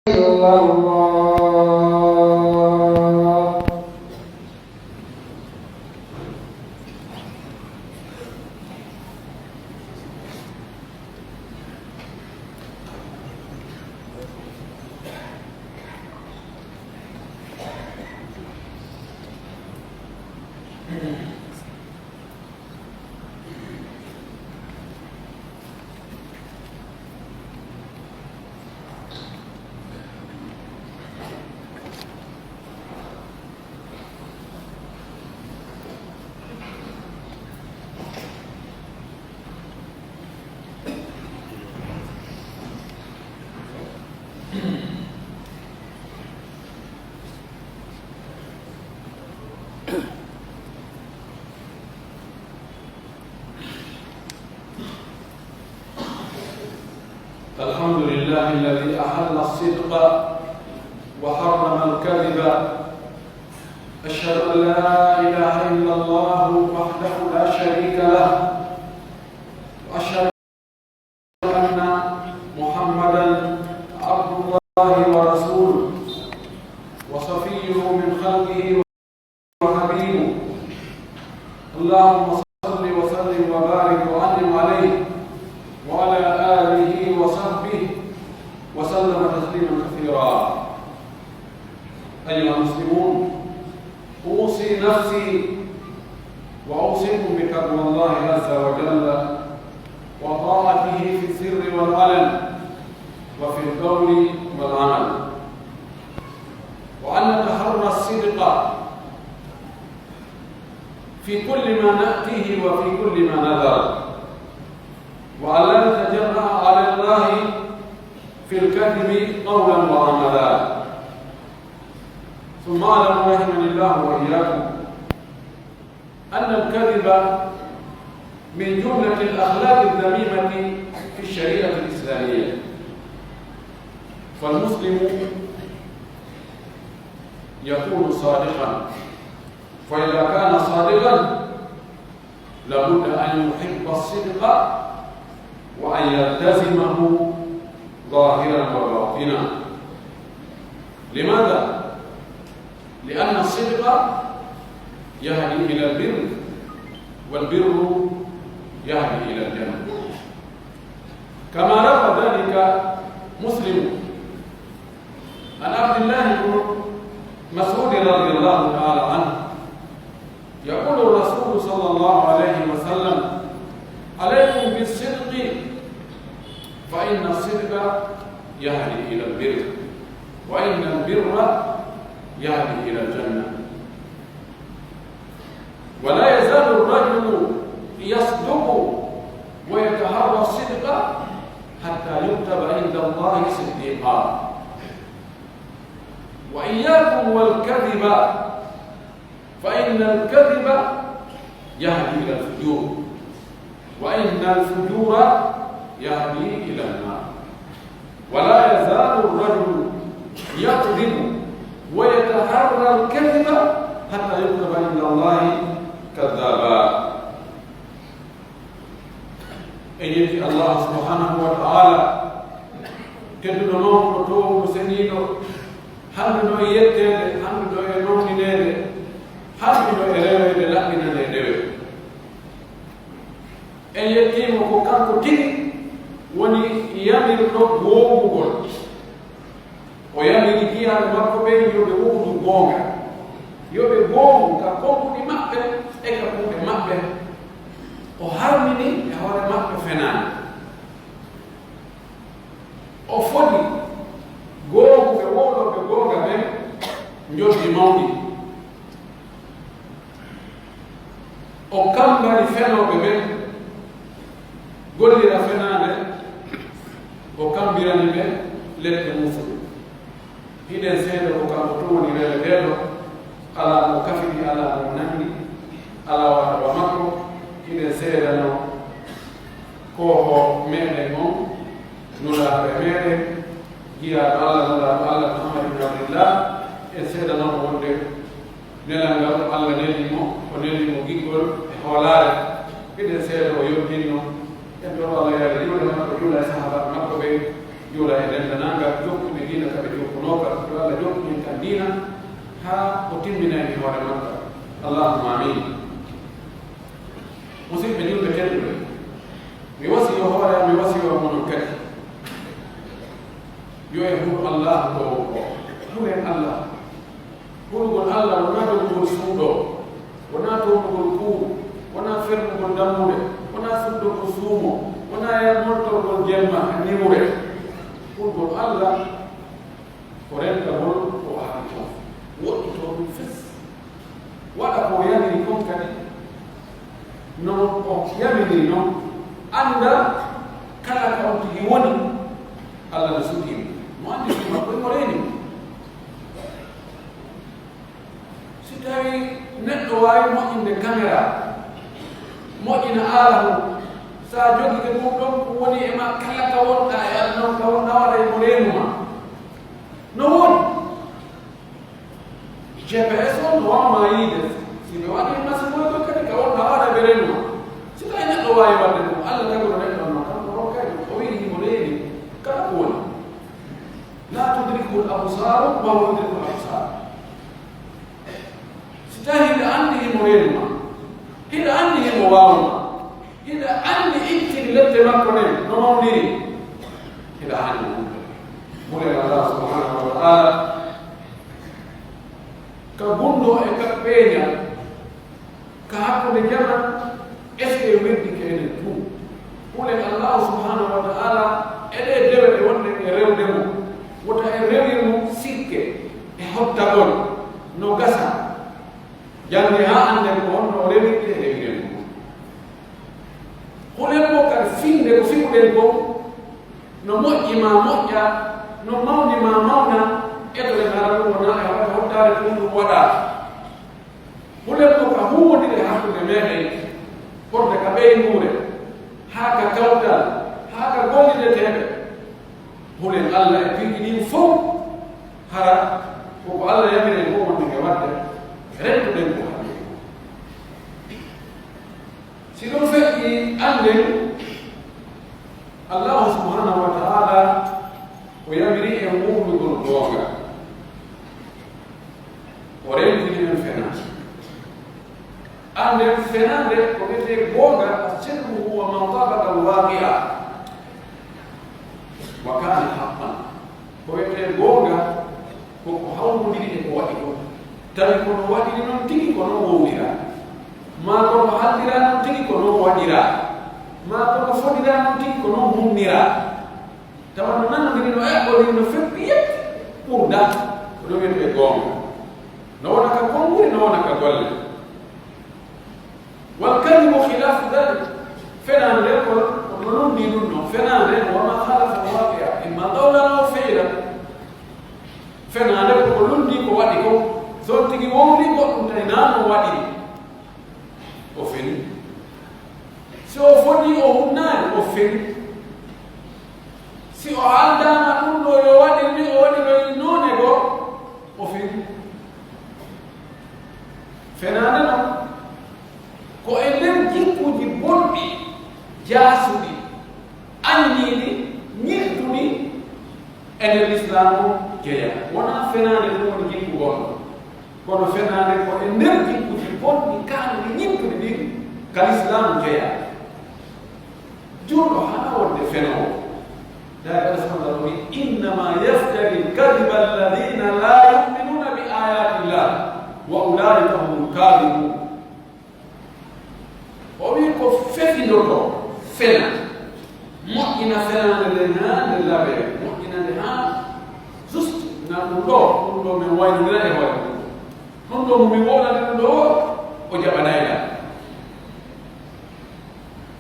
إلا الله. الحمد لله الذي أحل الصدق وحرم الكذب. أشهد أن لا إله إلا الله وحده لا شريك له، وأشهد أن محمدا عبد الله ورسوله وصفيه من خلقه وحبيبه. اللهم صل وسلم وبارك وأنعم عليه وعلى آله وصحبه وسلم تسليما كثيرا. أيها المسلمون، أوصي نفسي وأوصيكم بتقوى الله عز وجل وطاعته في السر والعلن وفي القول والعمل، وأن نتحرى الصدق في كل ما نأتيه وفي كل ما نذر، وأن لا نتجرأ على الله في الكذب قولا وعملا. ثم اعلموا رحمني الله وإياكم أن الكذب من جملة الأخلاق الذميمة في الشريعة الإسلامية. فالمسلم يكون صادقا، فإذا كان صادقا لابد أن يحب الصدق وأن يلتزمه ظاهرا وباطنا. لماذا؟ لأن الصدق يهدي إلى البر، والبر يهدي إلى الجنة، كما روى ذلك مسلم عن عبد الله بن مسعود رضي الله تعالى عنه يقول الرسول صلى الله عليه وسلم: عليكم بالصدق فإن الصدق يهدي إلى البر، وإن البر يهدي إلى الجنة. ولا يزال الرجل يصدق ويتهرى الصدق حتى يكتب عند الله صديقا. وإياكم والكذب فإن الكذب يهدي إلى الفجور، وإن الفجور يهدي إلى النار. ولا يزال الرجل يكذب ويتحرى الكذب حتى يكتب عند الله كذابا. أيدي الله سبحانه وتعالى كدو نوم تو سنينو حمدو يتل حمدو ينوني نيل حمدو يريد لامنا نيل أيدي مكوكان كتير وني يامي لو غوغول ويامي كي أنا ما كبير يوبي غوغو غوغا يوبي غوغو كاكوكو دي مابه إكاكو دي مابه وهارمني يهوري مابه فنان وفودي غوغو بغوغو بغوغا بهم نجوبي ماودي وكامبري فنو بهم قولي رفنانه وكامبراني بهم لك موسو هنا زيادة وكامبروني للغيرو على مكافدي على منهني على ومكو هنا زيادة نو كوهو ميني مون نولا بميني هي الله محمد بن عبد الله زيادة نو مونده نلانغا الله نيلي مو ونيلي مو جيكول هولاري هنا زيادة ويوكينو يقول الله يا رجل ما تقول يا صحابة ما تقول يقول يا رجل نانغا يوكي مدينة كبيرة madina ha o timminani hoore makka allahumma amin musidɓe julɓe tedduɓe mi wasiyo hoore mi wasiyo monon kadi yo e huɗo allah ɗo huren allah hurugol allah wona dogugol suuɗo wona towɗugol kuuru wona fernugol dammude wona suddogol suumo wona mortorgol jemma niwre hurugol allah ko rentagol ko haali toon woɗɗito ɗum fes waɗa ko yamiri kon kadi no o yamiri noon anda kala ka on tigi woni allah no sudima mo andi suma koye mo reeni si tawi neɗɗo wawi moƴƴinde caméra moƴƴina alahu sa jogike ɗum ɗon ko woni e ma kala ka wonɗa e aduna ka wonɗa waɗa e mo reenuma no woni GPS on no wamma yiide si ɓe waɗi masimoy ɗo kadi ka wonɗa waɗa ɓe reenuma si tawi neɗɗo wawi wadde ɗum allah tagono neɗɗo no kanko rokkayɗo o wiiri himo reeni kala ko woni la tudriku l absaru wa huwa yudriku l absar si tawi hiɗa anndi himo reenuma hiɗa anndi himo wawma hiɗa anndi ittiri ledde makko nden no mawdiri hiɗa anndi mulen allah subhanahu wa taala ka gunɗo e ka ɓeeña ka hakkude jama est ce que weddike enen tuu mulen allah subhanahu wa taala eɗe dewe ɗe wonɗe e rewde mum wota e rewir mum sikke e hottagol no gasa jannde ha anden ko honno rewirte e rewiren mum hulen mo kadi finde ko fiɓuɗen ko no moƴƴi ma moƴƴa no mawni ma mawna eɗore ngara ɗum wona e waɗa hoddare ɗum ɗum waɗa hulen mo ka huwodire hakkude meɗen ɓorde ka ɓeynuure haa ka kawtal haa ka gollideteɓe hulen allah e piiji ɗin fof hara koko allah yamire ko wonde ke wadde rentuɗen ko hande si ɗum feƴƴi anden allahu subhanahu wa taala o yamiri en wurdugol goonga o rentini men fenade anden fenade ko wiyete goonga sirru huwa ma tabaka alwaqia wa kana haqqan ko wiyete goonga koko hawrodiri e ko waɗi ko tawi kono waɗiri noon tigi ko noon wowdira ma kono haldira noon tigi ko noon waɗira ma kono fodira noon tigi ko noon humnira tawa no nanodiri no eɓɓodiri no feppi yetti ɓurda ko ɗum wiyete goonga no wona ka konnguri no wona ka golle wal kadibu khilafu dalik fenande nden ko no non ndi ɗum noon fenande wama halafa waqia imma qawlan o feyran fenande ko lundi ko waɗi ko son tigi wowri goɗɗum tawi nano waɗiri o feni si o fodi o hunnani o feni si o aldama ɗum ɗo yo waɗiri ni o waɗiroy none goo o feni fenande noon ko e nder jikkuji bonɗi jaasuɗi anniɗi ñirtuɗi e nder l'islam o jeeya wona fenande ɗum woni jikku gonɗo kono fenande ko e nder jikkuji bonɗi kanuɗi ñirtuɗi ɗin ka l'islam jeeya jurɗo hana wonde fenowo dai alhamdulillah wi innama yaftari lkadiba alladina la yuminuna bi ayati llah wa ulaika hum lkadibun o wi ko fefindoto fena moƴƴina fenande nden ha nde laɓe moƴƴinande ha juste na ɗum ɗo min waynodira e hoore ɗum ɗo momin woɗande ɗum ɗo o jaɓanayɗa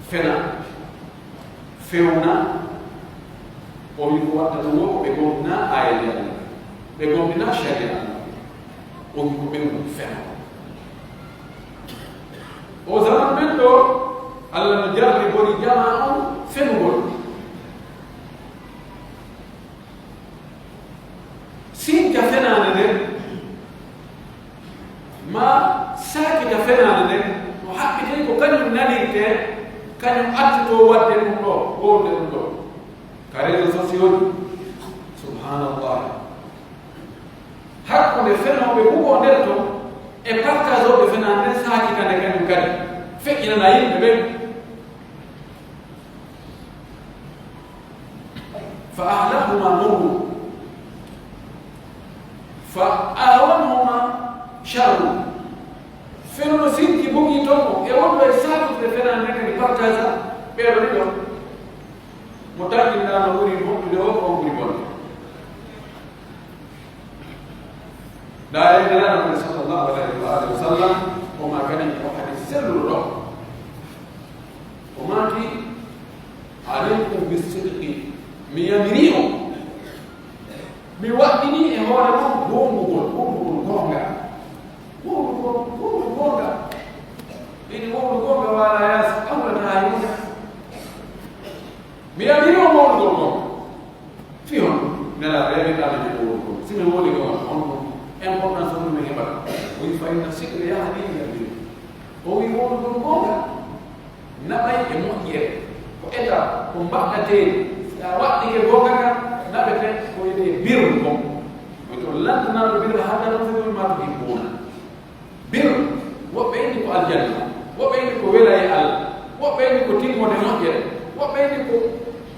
fena fewna o wi ko watta ɗum o ko ɓe gomdina ayende allah ɓe gomdina sharia allah o wi ko ɓewɗum fena o zaman men ɗo allah no jarri boni jama on fenugol sinka fenade nden ma sakita fenade nden no haɓɓiteni ko kañum nanirte kañum attito wadde ɗum ɗo wowde ɗum ɗo ka réseau sociaux ji subhanallah hakkude ɓe fenoɓe hugo nder to e partage oɓe fena nden saakitande kañum kadi feƴƴinana yimɓe ɓen fa ahlahuma nuru fa awanhuma charru fenono sinki bogi tonko e wonɗo e saakitude fena nden kadi partage a ɓeeɗo ɗiɗo mo taƴƴinɗano ɓuri moƴƴude o ko ɓuri bonde لا يجعل صلى الله عليه وآله وسلم وما كان يوحد السر له وما في عليكم بالصدق ميامريهم بوقتني هو لهم بوم غونغا ini mau gonga wala yas amna tayo miyamiriهم mau gonga fihon nela rebe tali ko sime woli ko on importance of the hebat. We find the secret reality here. O we want to go nabai emo ye. Ko eta ko mbakate wa dige boga na bete ko ide bir ko. To lan na bir hada no ma bi bona. Bir wa bayni ko aljanna. Wa bayni ko wilaya al. Wa bayni ko timo de mo ye. Wa bayni ko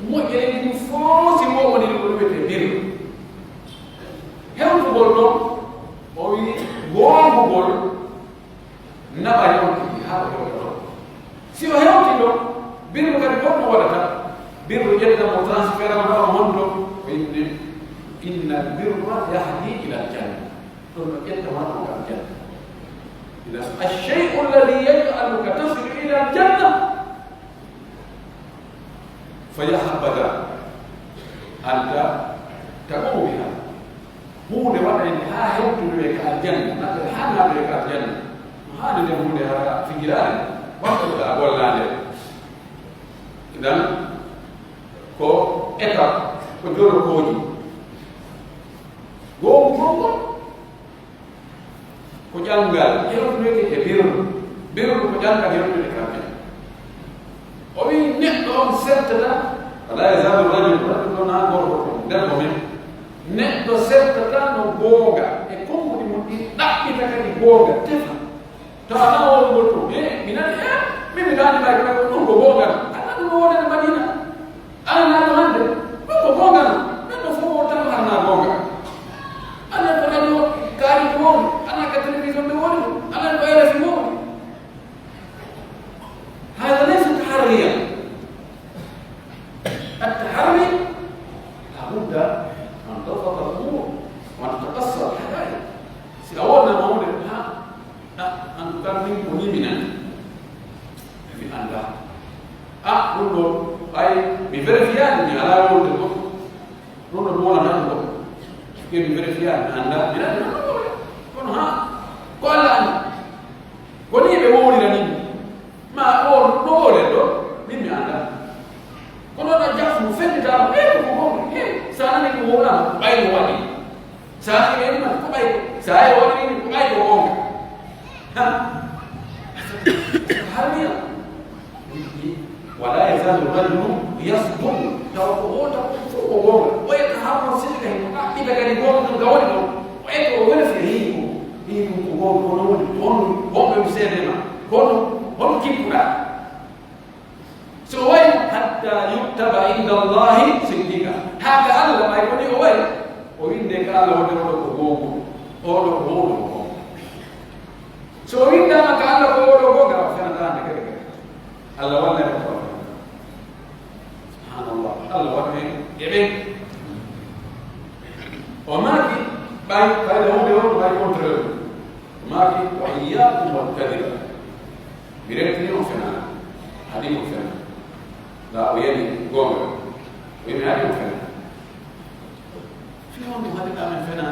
mo ye ni fo si mo woni ko bete bir. Hew ko do o wi goongugol naɓa yewtidi haa o hewta ɗon si o hewti ɗon birru kadi goɗɗo waɗata birru ƴettamo transfert ma ɗo monɗo o yimɗe inna albirra yahdi ila aljanna ɗon no ƴettama ɗo ka aljanna ida alchey alladi yajaluka tasilu ila aljanna fa yahabada anta taqumu biha hunde waɗayde haa hewtude ka aljanna naɓe haanaɓe ka aljanna haani nde hunde ha fijirani wattuɗa gollande idan ko étape ko jolokoji goomu gongol ko ƴanngal yewtudeke e birru ko ƴanngal yewtude ka aljanna o wi neɗɗo on settata wala yazalu rajul ɗon ha gorko nder ko men neɗɗo settata no googa e konngudi mum ɗi ɗaɓɓita kadi googa tefa to a nawolngol to mi nani min mi daani mayko ɓe ko ɗum ko googa no ana ɗum o wonede madina ana naɗo hannde ɗum ko googa no neɗɗo fof o tan harna googa ana ko radio kaari ko woni ana ka télévision ɓe woni ana ko RFI woni hada laysa taharriya التحري لابد أن تضبط الأمور وأن تتقصر الحقائق. سأولنا موضوع أن تكون مهمنا في أنها أقول أي بفرفيان من على أول الوقت نقول مولا نقول كيف بفرفيان أنها من أجل كونها قال أن كوني بمولي لني ما أقول نقول له مين أنها kono na jafu fendi ta ko ko sana ni ko wona bay wani sana ni ma ko bay sai wani ni ko bay ko ha hariya wala yazalu rajulu yasdum taw ko wona ko wona o ya ha mo sita ko ida gari go no gawani ko o e ko wona fi ni ko go ko no woni on be sede ma kono on kipura سوي حتى يكتب عند الله صديقا هذا الله ما يكون هو وإنك الله هو الغوغ هو الغوغ سوي عندما كان الله هو الغوغ فأنا كان كذا الله ولا يقول سبحان الله الله ولا يبين وما في باي هو باي كنترول وما في وإياكم والكذب بيرتني وفنا هذه وفنا لا ويلي قومه ويمي هذه وفنا في يوم هذه الأمن فنا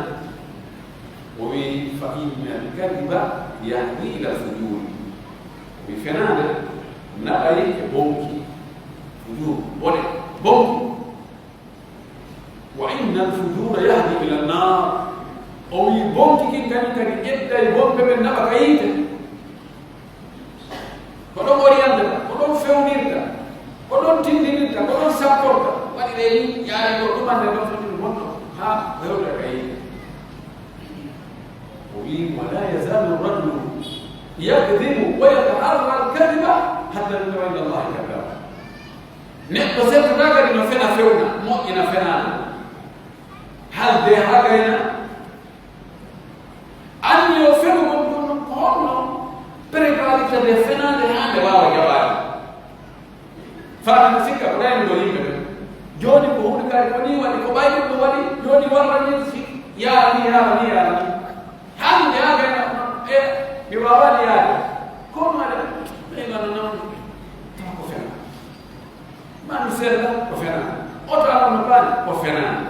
فإن الكذب يهدي إلى الفجور وفنا نقل بونكي فجور بونكي وإن الفجور يهدي إلى النار أو يبونكي كان يبدأ يبونك من نبقى أيضا kono orientata kono fewnirta kono tindinirta kono sapporta waɗi ɗeni yaari ɗo ɗumande ɗon foti wonno ha hewta kay مبين ولا يزال الرجل يكذب ويتحرى الكذب حتى يكون عند الله كذابا. نقص الرجل إنه فينا فينا مو إنه فينا هل ده حاجة هنا أن يوفقكم قولنا بريكالي كده فينا لهذا بقى جبار فأنا سكر ولا يدورين بده جوني بقول كاريوني ولا كوباي بقولي جوني وراني يعني هل ده حاجة إيه بيوالي يعني كم هذا إيه أنا نام كفنا ما نسير كفنا أطلع من مكان كفنا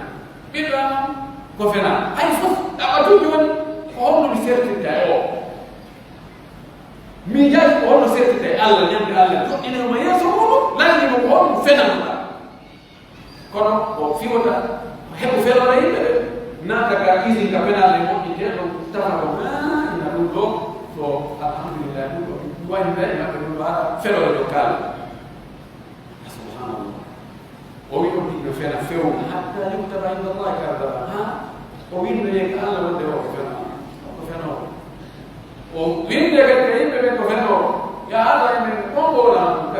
بيدنا كفنا هاي فوق أبغى جوني هم نسير تدعو ميجاز هم نسير تدعو الله يام الله إنه ما يسمونه لا يمكن فينا كنا في وقت هل فينا رأي ناتك إذن كفنا لمن يجيبه تفهم إن نقول الحمد لله وين دائما بنقول فينا لوكال سبحان الله ويقول إنه فينا فيهم حتى يكتب عند الله كذا وين بيجي الله وده هو فينا وين بيجي فينا يا الله من قبول أنك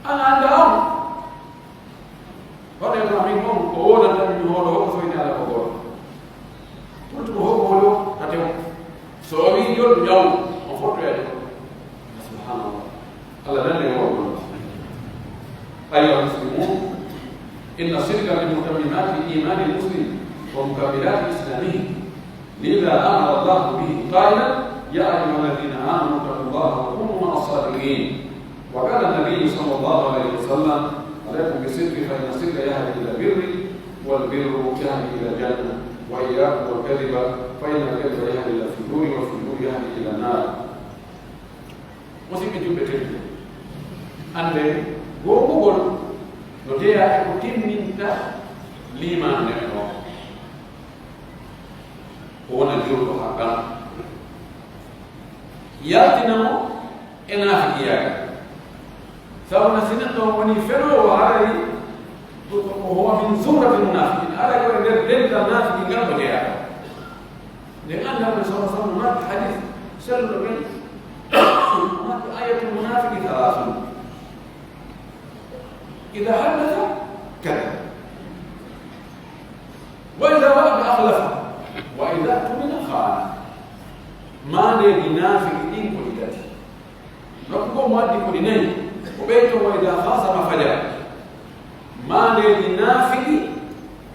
أنا عندهم وده يفهمون قول النبي هو سوينا على قول قلت هو قوله هتيو سوي يوم مفروض يعني سبحان الله الله لا يقول أيها المسلمون إن الشرك من مكملات إيمان المسلم ومكملات إسلامه لذا أمر الله به قائلا يا أيها الذين آمنوا اتقوا الله وكونوا مع الصادقين. وقال النبي صلى الله عليه وسلم عليكم بالصدق فإن الصدق يهدي إلى البر والبر يهدي إلى الجنة وإياكم والكذب فإن الكذب يهدي إلى الفجور والفجور يهدي إلى النار. Mesti betul-betul. Ande gogol no dia ko timminta lima neno. Ona juro hakka. Yatinamo enafiya. Sauna sinato wani fero hari وهو من زمرة المنافقين. هذا يقول ليلة المنافقين قالوا جاء. لأن النبي صلى الله عليه وسلم مات حديث سر من آية المنافق ثلاث. إذا حدث كذب، وإذا وعد أخلف، وإذا اؤتمن خان. ما للمنافق إن كلت. نقول ما دي كلني، وبيته وإذا خاصم فجر. ما للمنافق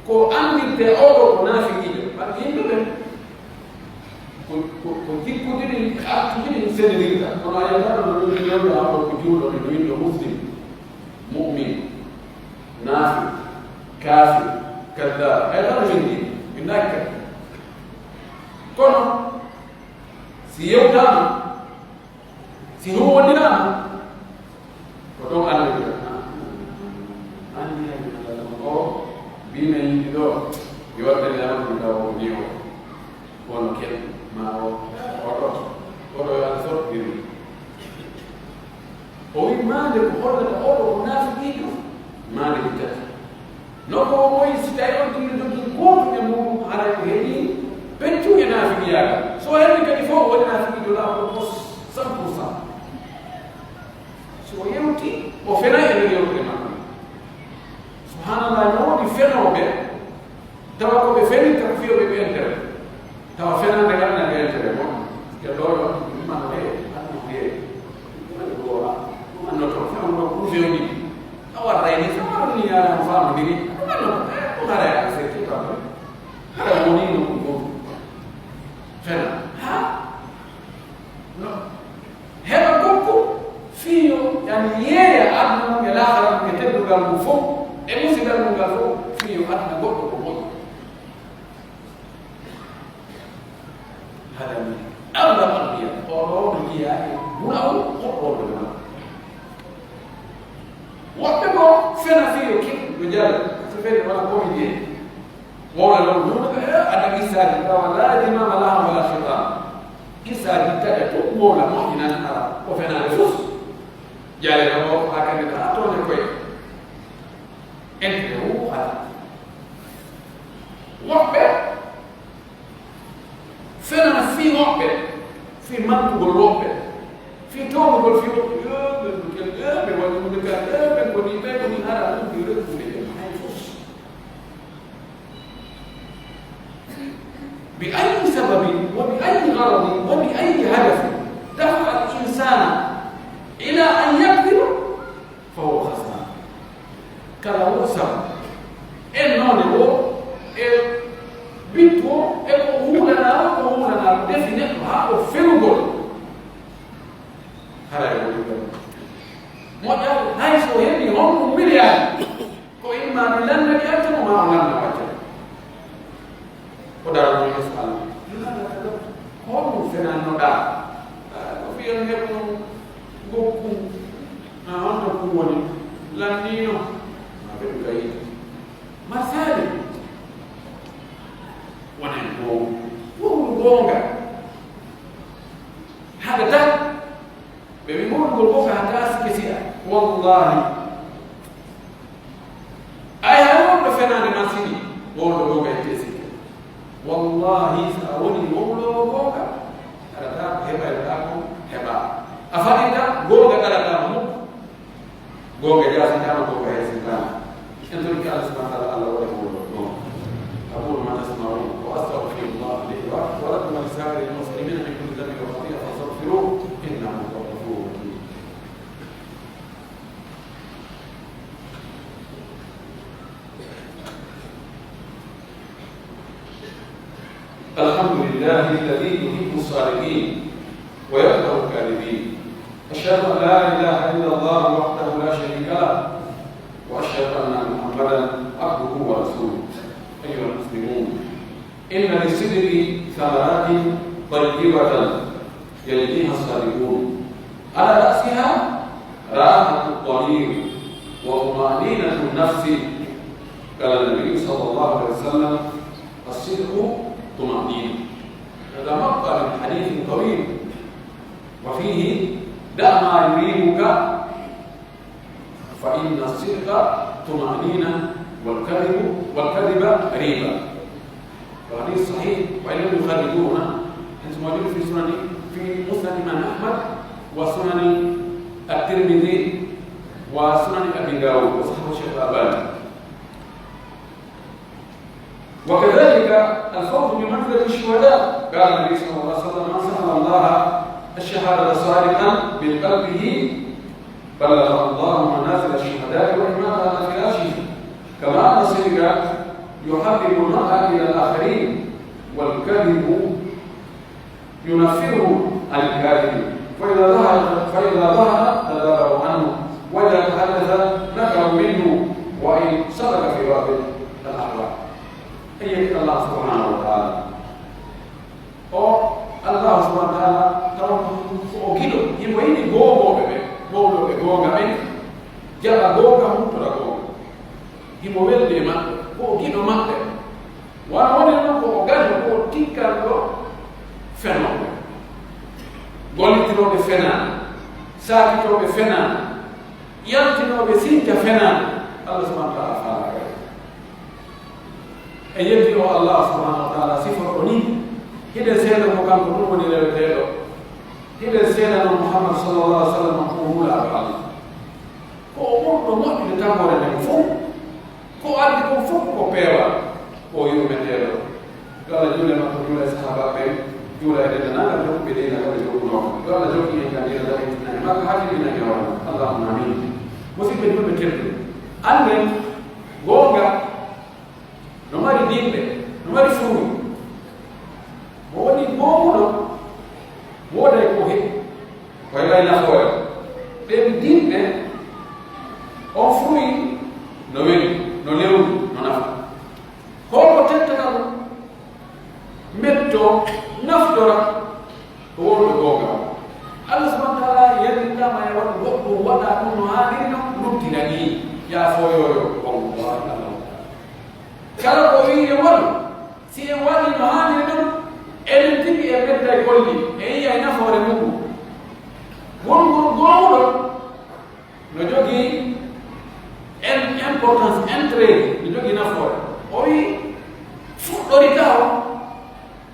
كو أنت تأوه منافق إذا. كنتي أكيد إنسان ذيك. أنا يقول لك يوم أبو كجول ولا مسلم مؤمن نافق كافر كذاب. هذا رجلي إنك كونه سيو دام سيو ودينا كتوم أنا بيجا بين يدو يوارد لنا من داو نيو ونكيل ما هو أورو يانسور بيري أوي ما لك خرجت أورو منافقين ما لك تات نوكو أوي ستايلون تيجي كوت يمو على يهدي بنتو ينافقيا سو هذي كيفو ولا نافقي ولا بوس سامبوسا سو يوتي وفينا يلي يوتي ما سبحان الله نو بفينا وبه تبقى بفينا تكفيه ببينتر تبقى فينا نقلنا بينتر مو كدولو ما هي أنا هي أنا تروح أنا كوفيوني أو الرئيس أنا نيا مفهوم ديني أنا هذا أسيتي كمان هذا موني نقول فعلا ها لا هذا كوكو فيه يعني يا أدنى الآخر يتدرج المفهوم المسلم المفهوم فيه أدنى كوكو هذا من أغلب الأنبياء قرون الإياه بناو قرون الإياه وقتما فينا فيه كيف رجال سفير ولا كوميدي ولا لو أنا كيساري لا دماء لها ولا شيطان كيساري تأتي مولا مؤمنا نرى وفينا نفوس جالي له هكذا أتوني كوي أنت هو هذا mantugol woɓɓe fi towugol fi ɓe waɗi hunde ka ɓe koni ara ɗum fi rekkude ɓe hay fof bi ayi sababi wa bi ayi garadi wa bi ayi hadafi dafa al insana ila an yakdiba fa huwa khasran kala wo sabu e noone wo e bitto e ko huuɗana ko defi neɗɗo haa o ferugol hara e woni ɗon moƴƴaɗo hay so heɓi honɗum milliard ko imma mi landa ɗi accamo ma o landa waccamo o darano yeeso allah honɗum fenannoɗa ko fiyan heɓno gokku honto kum woni lannino ma ɓeɗu gayita masali wonen wowru gonga haɗa tan ɓe wi mowrugol gonga hata sikesiɗa wallahi ay hay wonɗo fenade masini wowɗo gonga ete sikke wallahi sa woni wowɗowo gonga aɗata ko heɓayta ko heɓa a faɗita gonga ɗaɗatama mukko gonga jasitama gonga hesitama en torki allah subahana taala allah waɗa wowɗo gonga أقول ما تسمعون وأستغفر الله لي ولكم ولسائر المسلمين من كل ذنب وخطيئة فاستغفروه إنه هو الغفور الرحيم. الحمد لله الذي يحب الصالحين ويكره الكاذبين. أشهد أن لا إله إلا الله وحده لا شريك له وأشهد أن محمدا عبده ورسوله. أيها المسلمون إن للصدق ثمرات طيبة يلقيها الصادقون على رأسها راحة الضمير وطمأنينة النفس. قال النبي صلى الله عليه وسلم الصدق طمأنينة. هذا مقطع من حديث طويل وفيه دع ما يريبك فإن الصدق طمأنينة والكذب ريبة. وحديث صحيح وإن لم يخرجوه أنتم موجود في مسند الإمام أحمد وسنن الترمذي وسنن أبي داود وصححه الشيخ الألباني. وكذلك الفوز بمنزلة الشهداء. قال النبي صلى الله عليه وسلم من سأل الله الشهادة صادقا بقلبه بلغ الله منازل الشهداء وإمامة على فراشه. كما أن الصدق يحبب المرء إلى الآخرين والكذب ينفره عن الكاذب فإذا ظهر تدابروا عنه وإذا تحدث نكروا منه وإن صدق في بعض الأحوال. أيها الله سبحانه وتعالى الله سبحانه وتعالى ogiɗo yimɓe yiɗi gogoɓe ɓe mawɗoɓe gonga ɓen jaɓa gonga humtora gonga himo welde maɓɓe ko giɗo maɓɓe wona woni noon ko o gaño ko tikkanɗo fenoɓe gollitinoɓe fenani sakitoɓe fenani yaltinoɓe sinta fenani allah subahana wa taala faala e yeddi o allah subahana wa taala sifa o ni hiɗen seeɗa mo kanko ɗum woni reweteɗo hiɗen seeɗa no muhammad sallallah alih w sallam ko wulaɓe allah ko o ɓurɗo moƴƴude tambore nden fof ko addi ko fof ko peewa ko yurmeteɗo yo allah juule makko juula e sahaba ɓen juula e ɗenne nanga jokkuɓe ɗeyna kaɓe jokkunoma yo allah jokki en kan ina daɓitinani makko hakkilinañi wona allahumma amin. musidɓe julɓe tedduɓe anden gonga no mari dinɓe no mari fuuri mo woni gomuɗo woday ko heɓi ko heɓay nafoore ɓen dinɓe on fuuyi no weli no lewru no nafa holko tettata ɗum metto naftora ko wonɓe gonga o allah subahana taala yallinɗama e waɗa goɗɗum waɗa ɗum no haaniri no luttina ni yaafoyoyo wallahi allah kala ko wi e waɗu si en waɗi no haaniri ɗum enen tigi e bedda e golli e yiya e nafoore muɗum wongol gowɗo no jogii importance intérêt no jogii nafoore o wi fuɗɗori ka o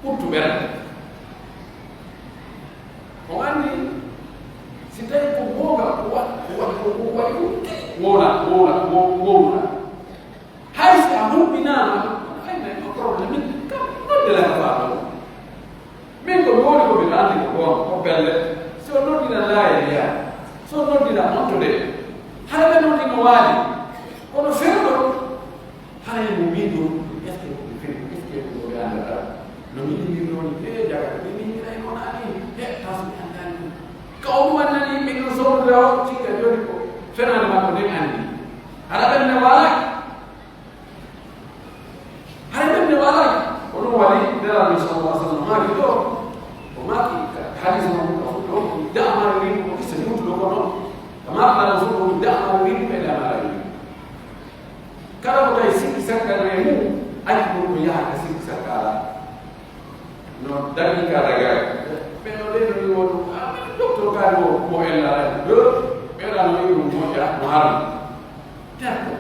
ɓurtu ɓernde o andi si tawi ko googa wona hay si a huɓɓinama aynayi o probléme min kam noddela ka faaɗo min ko woni ko mbiɗo andi ko gon ko belle so noddina laaya so noddina ontude hara ɓe noddino waali kono ferɗo hara mo windo est ce que ko feri est ce que ko ɓe andata no mi ɗimirnoni jaga ɓe minniray konani taso ɓe andani kawɗum annani yimɓe ɗo sohlude o cikka joni ko fenade makko nden andi hara ɓenne walaki hara ɓenne walaki ko ɗum waɗi nelaɗo sallah sallam maaki ɗo o maaki hadis makko ka fuɗɗo damare wiɗu ko issa yumtuɗo ko noon ka maɗaɗo fuɗɗo damare wiɗu ɓe damare wiɗu kala ko tawi sikki sakkane mum aji ɗum ko yaha ka sikki sakkala no dañi ka ragare ɓeɗo ɗeɗo ni woɗu docteur kaari mo ellaraji ɗo ɓeɗano wi ɗum moƴƴa mo harmi terko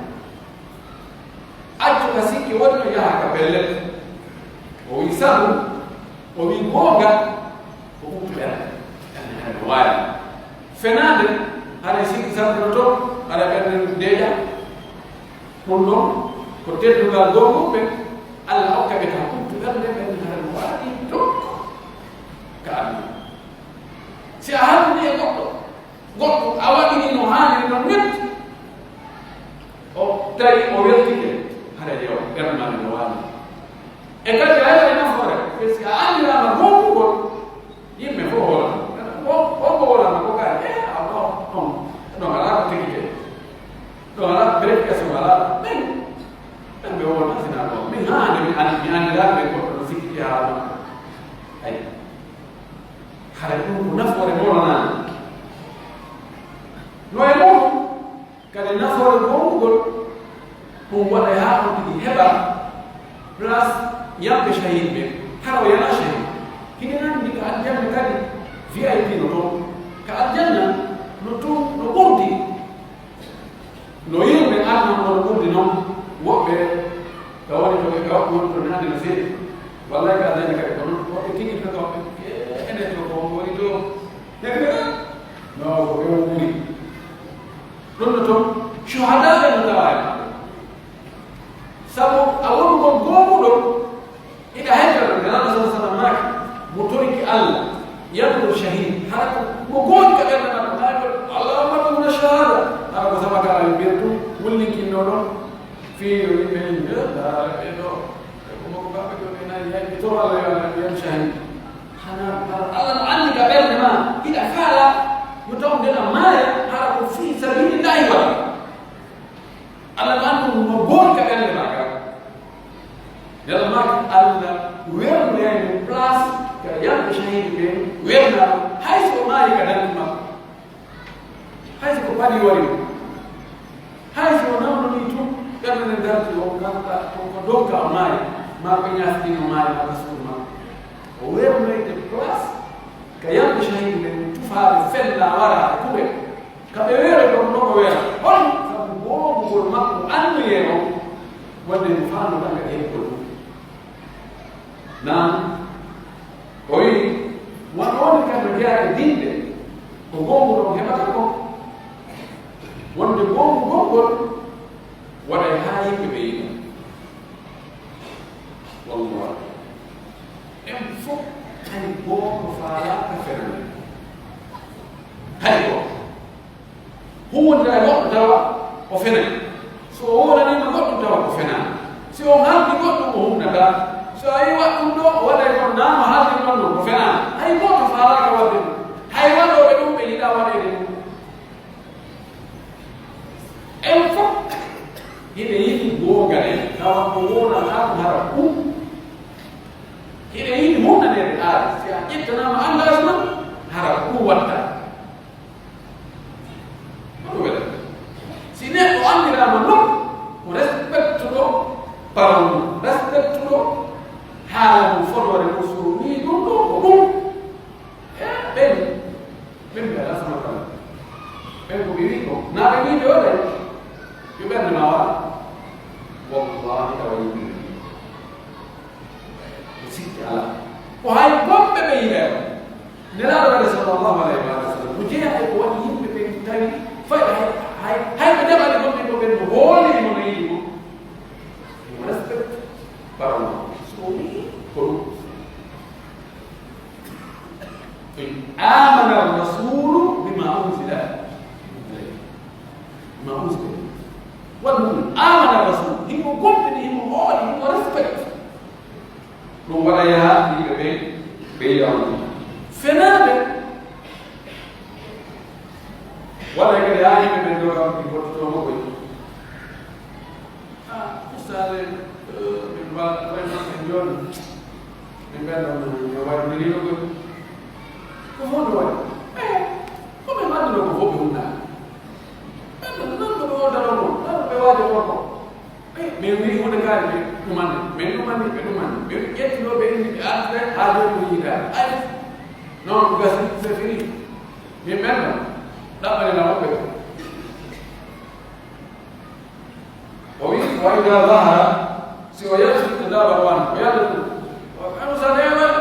accu ka sikki wonno yaha ka belle o wi sabu o wi googa ko ɓuɓɓere ene hene waali fenade haɗa sikki sakkino to haɗa ɓerde deeƴa ɗum ɗon ko teddugal googuɓe allah hokkaɓe ka ɓuɓɓerde ɓenne hene waali dokko ka andu si a haɗuni e goɗɗo a waɗini no haaniri no netti o tawi o weltike haɗa ƴeewa ɓerdmade no waali e kadi hayre nafoore e si a andirama goongugol yimɓe fof holata onko wolama ko kaari aɗo ɗon ala ko tegike ɗon ala vérification ala ɓen ɓe wona sina ɗo min haande mi anndiraaɓe goɗɗo no sikki haala ay hara ɗum ko nafoore molanaani no e muɗum kadi nafoore goongugol ɗum waɗa haa on tigi heɓa place yamɓe shahid ɓe hara o yana shahid hine nanndi ka aljanna kadi VIP no toon ka aljanna no toon no ɓurdi no yimɓe arnan ono ɓurdi noon woɓɓe ka woni to ɓe kawɓe woni to nande no feewi wallay ka aljanna kadi ko noon woɓɓe tigi to kawɓe ene to ko woni to no ko ɓe wuri ɗum no toon shuhadaɓe no tawa e maɓɓe sabu a woni kon goomuɗo ina heddano nelaɗo sa sallam maaki mo toriki allah yadru shahid hara mo gooni ka ɓerde maɗo naɗo allahumma ɗumna shahada hara ko sabakala yo mbiyat tum wullinkinno ɗon fiiro yimɓe ni daara ɓe ɗo komoko baɓe ɗo ɓe nani hayɓe to allah yo allah mbiyam shahid hana allah no anndi ka ɓerde ma hiɗa faala yo taw ndeɗa maaya hara ko fi sabilillahi waɗi allah no anndi no gooni ka ɓerde ma ka ndeɗa maaki allah wernuyani place ka yamɓe shahidi ɓe wernaɗo hay so maayi ka danndi makko hay so ko paɗi wari hay so namdoni tum ɓerde nde darti o ganduɗa ko donka o maayi ma ko ñaafɗino maayi maka suudu makko o wernoyde place ka yamɓe shahidi ɓe tufaaɓe fella wara e kuɓe kaɓe weere ɗon noko weera hon sabu googugol makko annuyeno wadde no faandoɗanga heɓgol nan o wi won woni kamɓe mbiyaɓe dinde ko gongu ɗon heɓata ko wonde gongu gongol waɗay haa yimɓe ɓe yiɗa wallah en fof hay goongo faalaka fernde hay gooto huwodira e goɗɗo tawa o fenay so o wonanima goɗɗum tawa ko fenani si o haldi goɗɗum o humnata so a yi waɗɗum ɗo o waɗay kon nano haaldi ɗon ɗo ko fenani hay goto faalaka wadde ɗum hay waɗoɓe ɗum ɓe yiɗa waɗede ɗum en fof hiɗe yiɗi googane tawa ko wonata ko hara ɓum hiɗe yiɗi humnanede aade si a ƴettanama engagement hara ɓum watta ono weɗa si neɗɗo andirama non ko respectuɗo parole mum respectuɗo haala mum fotore mum so ni ɗum ɗo ko ɗum e ɓen ɓe ala sama kala ɓen ko ɓe wi ko naɓe wiɓe o ɗen yo ɓerde ma waɗa wallahi tawa yimɓe o sikki ala ko hay goɓɓe ɓe yiɓeɗo nelaɗo waɗa sallallahu alaihi wasallam mu jeex ay ko woni yimɓe ɓe tawi fayi hay ɓe jaɓade gonɓe ko ɓen no hooliri mo no yiɗi mo mo respect parole so wi ko ɗum amana rasulu bima unzila ma unzila والمؤمن آمن الرسول هو قمت هو هو رسبت لو ورايا في بيان فنابل ولا كده يعني من دول في وقت ما مثال من بعد من جون من بعد من يوم من يوم كم هو كم ما ندلو كم هو mais wiri wonde gaari ɓe ɗumande mais ɗumande ɓe ƴettinoɓe indi arde ha joni ko yiiɗaade ay non gasi c'est fini min ɓenno ɗaɓɓanena woɓɓe o wi wa ida zahara si o yaltinde daba wan o yalta ɗum ano sa neman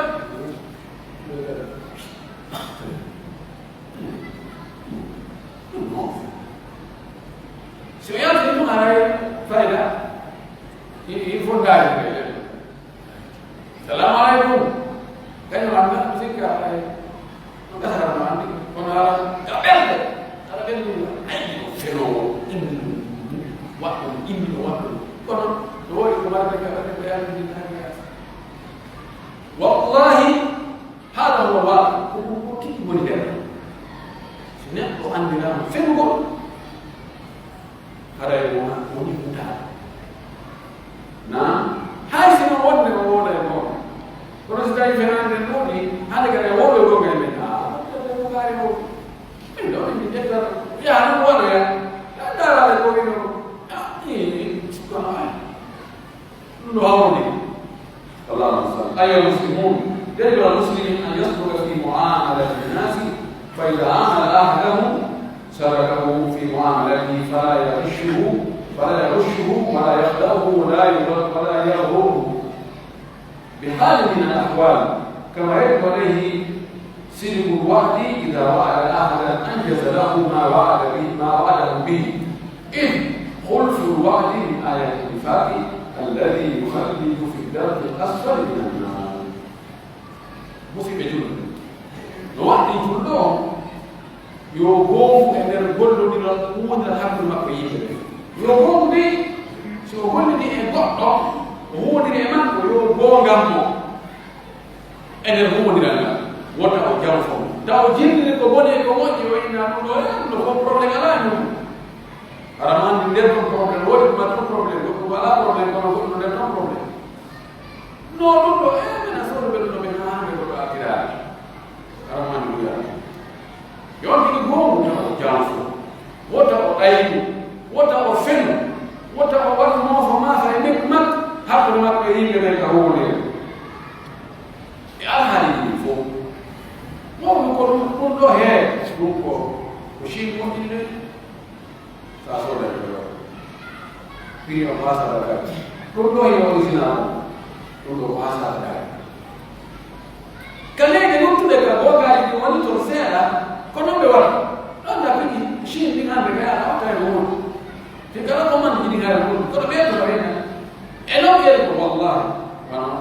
si o yaltinde ɗum aray fayda il faut d'aller. Salam alaikum. Kan orang nak musik apa? Kita salam alaikum. Orang kabel. Kabel dulu. Ayo, hello. Waktu ini waktu. Konon, dua kemarin mereka berjalan di sana. Wallahi, hal Allah. Kuki boleh. Sini kau ambil film. Ada yang mau diputar. Nah, hai sini orang yang orang yang orang. Kalau sudah ibarat dengan ini, ada kerja orang yang orang yang ada kerja orang yang. Ini orang ini kita, ya ada orang ya, ada orang yang ini sekarang. Luar ni. Allah Subhanahu. Ayat Muslimun, dari Muslimin an yasbur fi muamalat an-nas, fa idza amala ahlahu sarakahu fi muamalatihi fala yashuhu. ولا يرشه ولا يخدعه ولا يغره بحال من الأحوال كما يجب عليه صدق الوعد إذا وعد أحدا أنجز له ما وعده به إذ خلف الوعد من آيات النفاق الذي يخلد في الدرك الأسفل من النار مصيبة جدا الوعد كلهم يقوم أن يقول من القوة الحمد المقيم يوم دي شو كل دي انقطع وهو دي ايمان ويوم غامو ان هو دي لا وتا او جالفو داو جين ko bone ko moƴƴi o ina ɗum ɗo no ko probléme ala ɗum araman nder ɗon probléme wodi ma ɗon probléme ko wala probléme kono goɗɗo nder ɗon probléme non ɗum ɗo mena soɗo ɓe ɗo ɓe hande ko ɗo akiraɗe araman ɗum wiya yon tigi goomu tan o jalfo wota o ɗayɗu wota o fenu wota o waɗa moofo maafa e nekk mak hakkude makko e yimɓe ɓen ka huwonire e alhaali ɗi fof mawɗum ko ɗum ɗo hee ɗum ko chine moƴƴinde sa soodade ɗo prix o hasata kadi ɗum ɗo he original ɗum ɗo ko hasata kadi ka leyɗe luttuɗe ka bogaaji ɗi woni toon seeɗa ko ɗon ɓe waɗa ɗon da pigi chine ɗin hande ɓe ala watta e muɗum te kala ko man jiɗi hare muɗum kono ɓeeto ko hena e non ɓeeɗo ko wallahi wano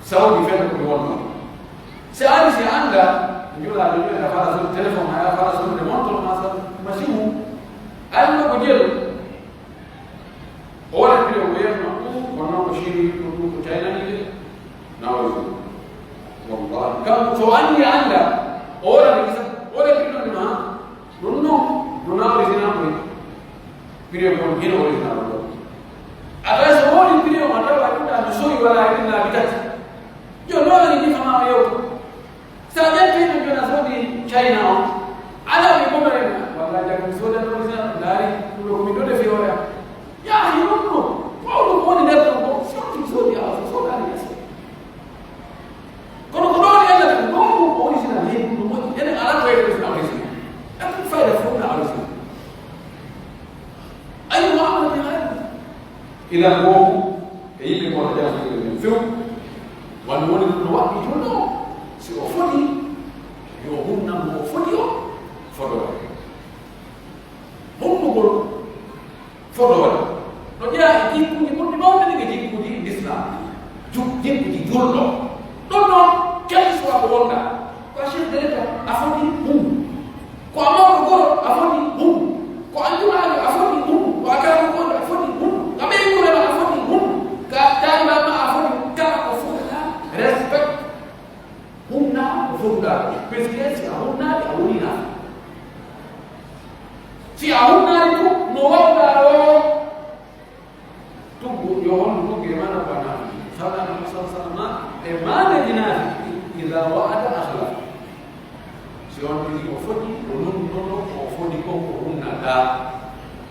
sawdi fende ko wonno si ari si anda jula do a fala so téléphone a fala so de montre ma sa machine allo ko jelo ora pile o yerno ko non ko shiri ko china ni nawo wallahi kam to anni anda ora ni ora pile ni ma non nawo ni na ko pile ko hino ora ni na ko ala so woni pile o mata wa kuda so yi wala ni na bitati yo no ni kama yo Saja tu yang nasodi China, ada di mana ni? Walau jangan soda tu bisa dari dulu kami dulu fiora. Ya, you know, kalau kau ni dah tahu, siapa sodi apa soda ni? Kalau kau ni ada, kau ni sini ni, ini alat kau itu sini awal sini. Tapi faedah phone awal sini. Ayo mana ni ada? Ida kau, ini kau ada yang film, walau ni luar itu no. Si ofoni yo hunna mo foti o fodore hunnugol fodore no ƴeeya e jikkuji ɓurɗi mawde ɗi ko jikkuji l'islam jikkuji julɗo ɗon noon quel soit ko wonɗa ko a chef de l'état a foti hundu ko a mawɗo goro a foti hundu ko a jumaɗo a foti hundu ko a karagoɗo a foti hundu a ɓeykurema a foti hundu ka taɗimama a foti kala ko fotata respect hunna ko fotuɗa puisque si a hunnaɗi a wonina si a hunnaɗi tu no wawɗa o tuggu yo honno tugge mana ko anafi sallallahu alaihi wasallam e maneji nafi ida wa'ada akhlaq si on ɗiɗi o foti o nunnono o foti ko ko hunnata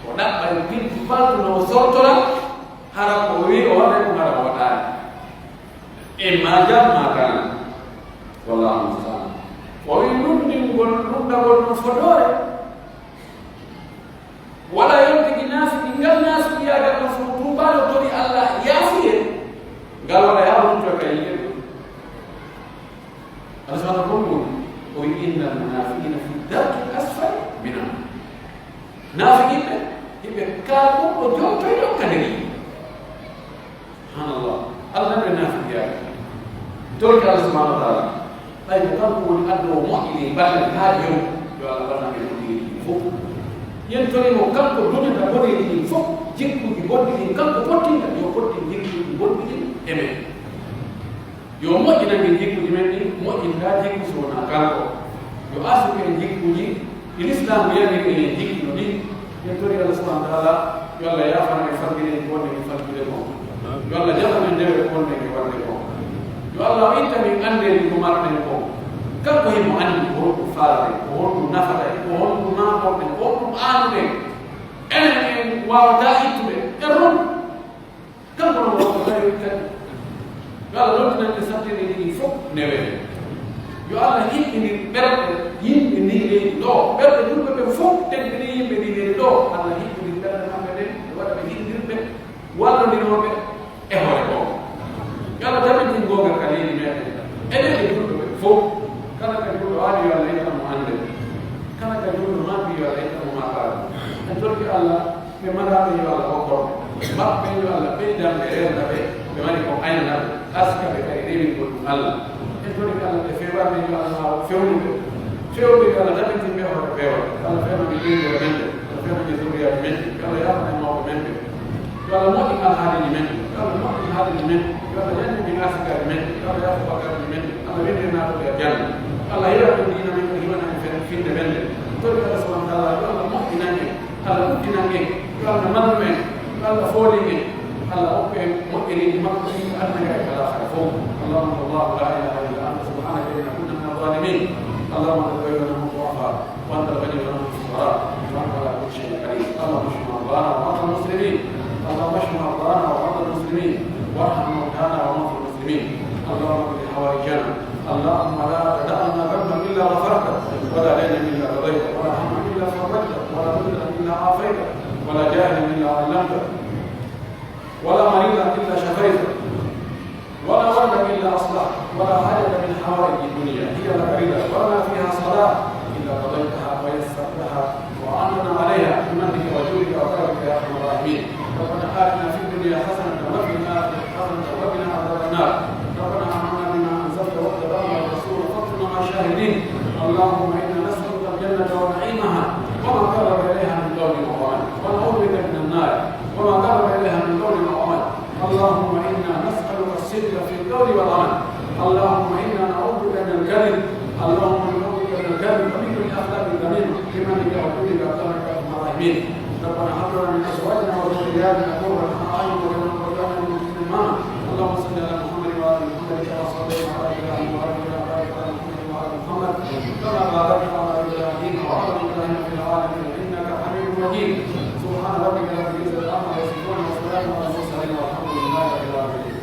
o ɗaɓɓay pinti baltu no sortora hara ko wi o waɗa ko hara o waɗani e ma jam ma kana wallahu musta'an o wi nundingol nundagol no fodore wala yontigi naafiki ngal naasuki yagal no fo tubaɗo tori allah yaafiye ngal waɗa yaa hunto kay yiɗe Allah subhanahu wa ta'ala o wi innal munafiqina fi darki asfali minan nafiqiɓe yimɓe kaalɗo o jontoyɗo kadari subhanallah allah nanɓe nafiqi yaga torki Allah subhanahu wa ta'ala ɓay ko kanko woni addo o moƴƴini balle haa jew yo allah waɗnaɓe ɗoɗiri fof yentorimo kanko donata boɗeji ɗin fof jikkuji goɗɗi ɗin kanko pottinta yo pottin jikkuji goɗɗi ɗin e men yo moƴƴinanke jikkuji men ɗin moƴƴinta jikku so wona kanko yo asuke e jikkuji l'islam wiyani e jikkino ɗin yentori Allah subhanahu wa ta'ala yo allah yafana e falgineji wonde ke falgide ko yo allah jaɓamen ndewe wonde ke wonde ko yo allah itta min andeni ko marɗen ko kanko himo andi ko honɗum faalade ko honɗum nafata ko honɗum namoɓe ko honɗum aanuɓe enen en wawata ittuɓe en ron kanko no wawta tawi kadi yo allah lottinande sattiri ɗiɗi fof newene yo allah hiɓɓinir ɓerɗe yimɓe ndi leydi ɗo ɓerɗe yimɓe ɓe fof teddini yimɓe ndi leydi ɗo allah hiɓɓinir ɓerɗe maɓɓe ɗen ɓe waɗa ɓe hiɗɗirɓe wallodinoɓe e hoore o yo allah tabitin gogal ka leydi meɗen enen e julɓeɓe fof kala ka julɗo waɗi yo allah ittamo hande kala ka julɗo mabbi yo allah ittamo maɓɓade en torki allah ɓe maraɓe yo allah hokkorɓe maɓɓe yo allah ɓeydanɓe renda ɓe ɓe mari ko aynaɓe askaɓe kay rewingol ɗum allah en torki allah ɓe fewaɓe yo allah wawa fewnuɓe fewɓe yo allah tabitinɓe hoore pewal allah fewnaɓe ɓeydore men ɓe allah fewnaɓe zuriyaɓe men yo allah yafane mawɓe men ɓe yo allah moƴƴin alhaaliji men yo allah moƴƴin haaliji men yo allah yanniɓe asikaji men yo allah yaafo bakkaji men allah windirnaɗoɓe e janna Allah yaraɓe dina men ko hiwanaɓe finde men nde torki Allah subhanahu wa ta'ala yo allah moƴƴinanɓe allah uddinanɓe yo allah mannumen yo allah fooliɓe allah hokke moƴƴeriji makko ɗi adnaga e kalafare fof allahumma allahu la ilaha illa anta subhanaka inna kunna min adh-dhalimin allahumma anta khayruna min du'afa wa anta al-ghani wa nahnu al-fuqara wa anta ala kulli shay'in qadir allahumma اشف مرضانا ومرضى المسلمين اللهم اشف مرضانا ومرضى المسلمين وارحم موتانا وموتى المسلمين اللهم اغفر حوائجنا اللهم لا تدع لنا ذنبا الا غفرته ولا دينا الا قضيته ولا هما الا فرجته ولا مدنا الا عافيته ولا جاهلا الا علمته ولا مريضا الا شفيته ولا وردا الا اصلحته ولا حاجه من حوائج الدنيا هي لك رضا ولا فيها صلاه الا قضيتها ويسرتها وعننا عليها بمنك وجودك وكرمك يا ارحم الراحمين ربنا اتنا في الدنيا حسنه وفي الاخره حسنه وقنا عذاب النار ربنا آمنا بما أنزلت واتبعنا الرسول فاكتبنا مع الشاهدين اللهم إنا نسألك الجنة ونعيمها وما قرب إليها من قول وعمل ونعوذ بك من النار وما قرب إليها من قول وعمل اللهم إنا نسألك الصدق في القول والعمل اللهم إنا نعوذ بك من الكذب اللهم نعوذ بك من الكذب ومن كل أخلاق الذميمة بمنك وجودك وكرمك يا أرحم الراحمين ربنا هب لنا من أزواجنا وذرياتنا قرة أعين واجعلنا للمتقين إماما اللهم صل على محمد وعلى محمد كما صليت على ابراهيم وعلى ال محمد وعلى محمد كما باركت على ابراهيم وعلى ابراهيم في العالمين انك حميد مجيد سبحان ربك رب العزه عما يصفون وسلام على المرسلين والحمد لله رب العالمين.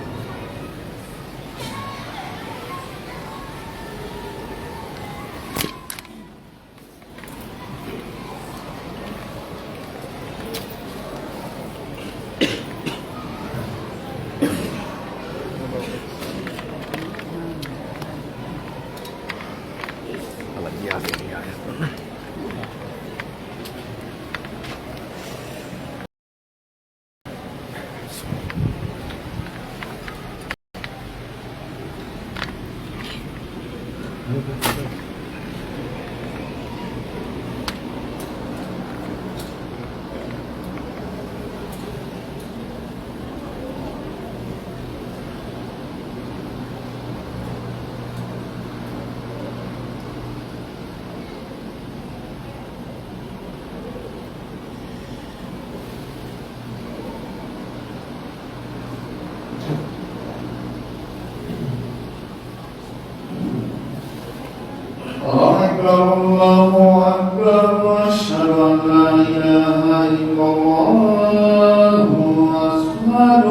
أكبر الله أكبر وأشهد أن لا إله إلا الله وأشهد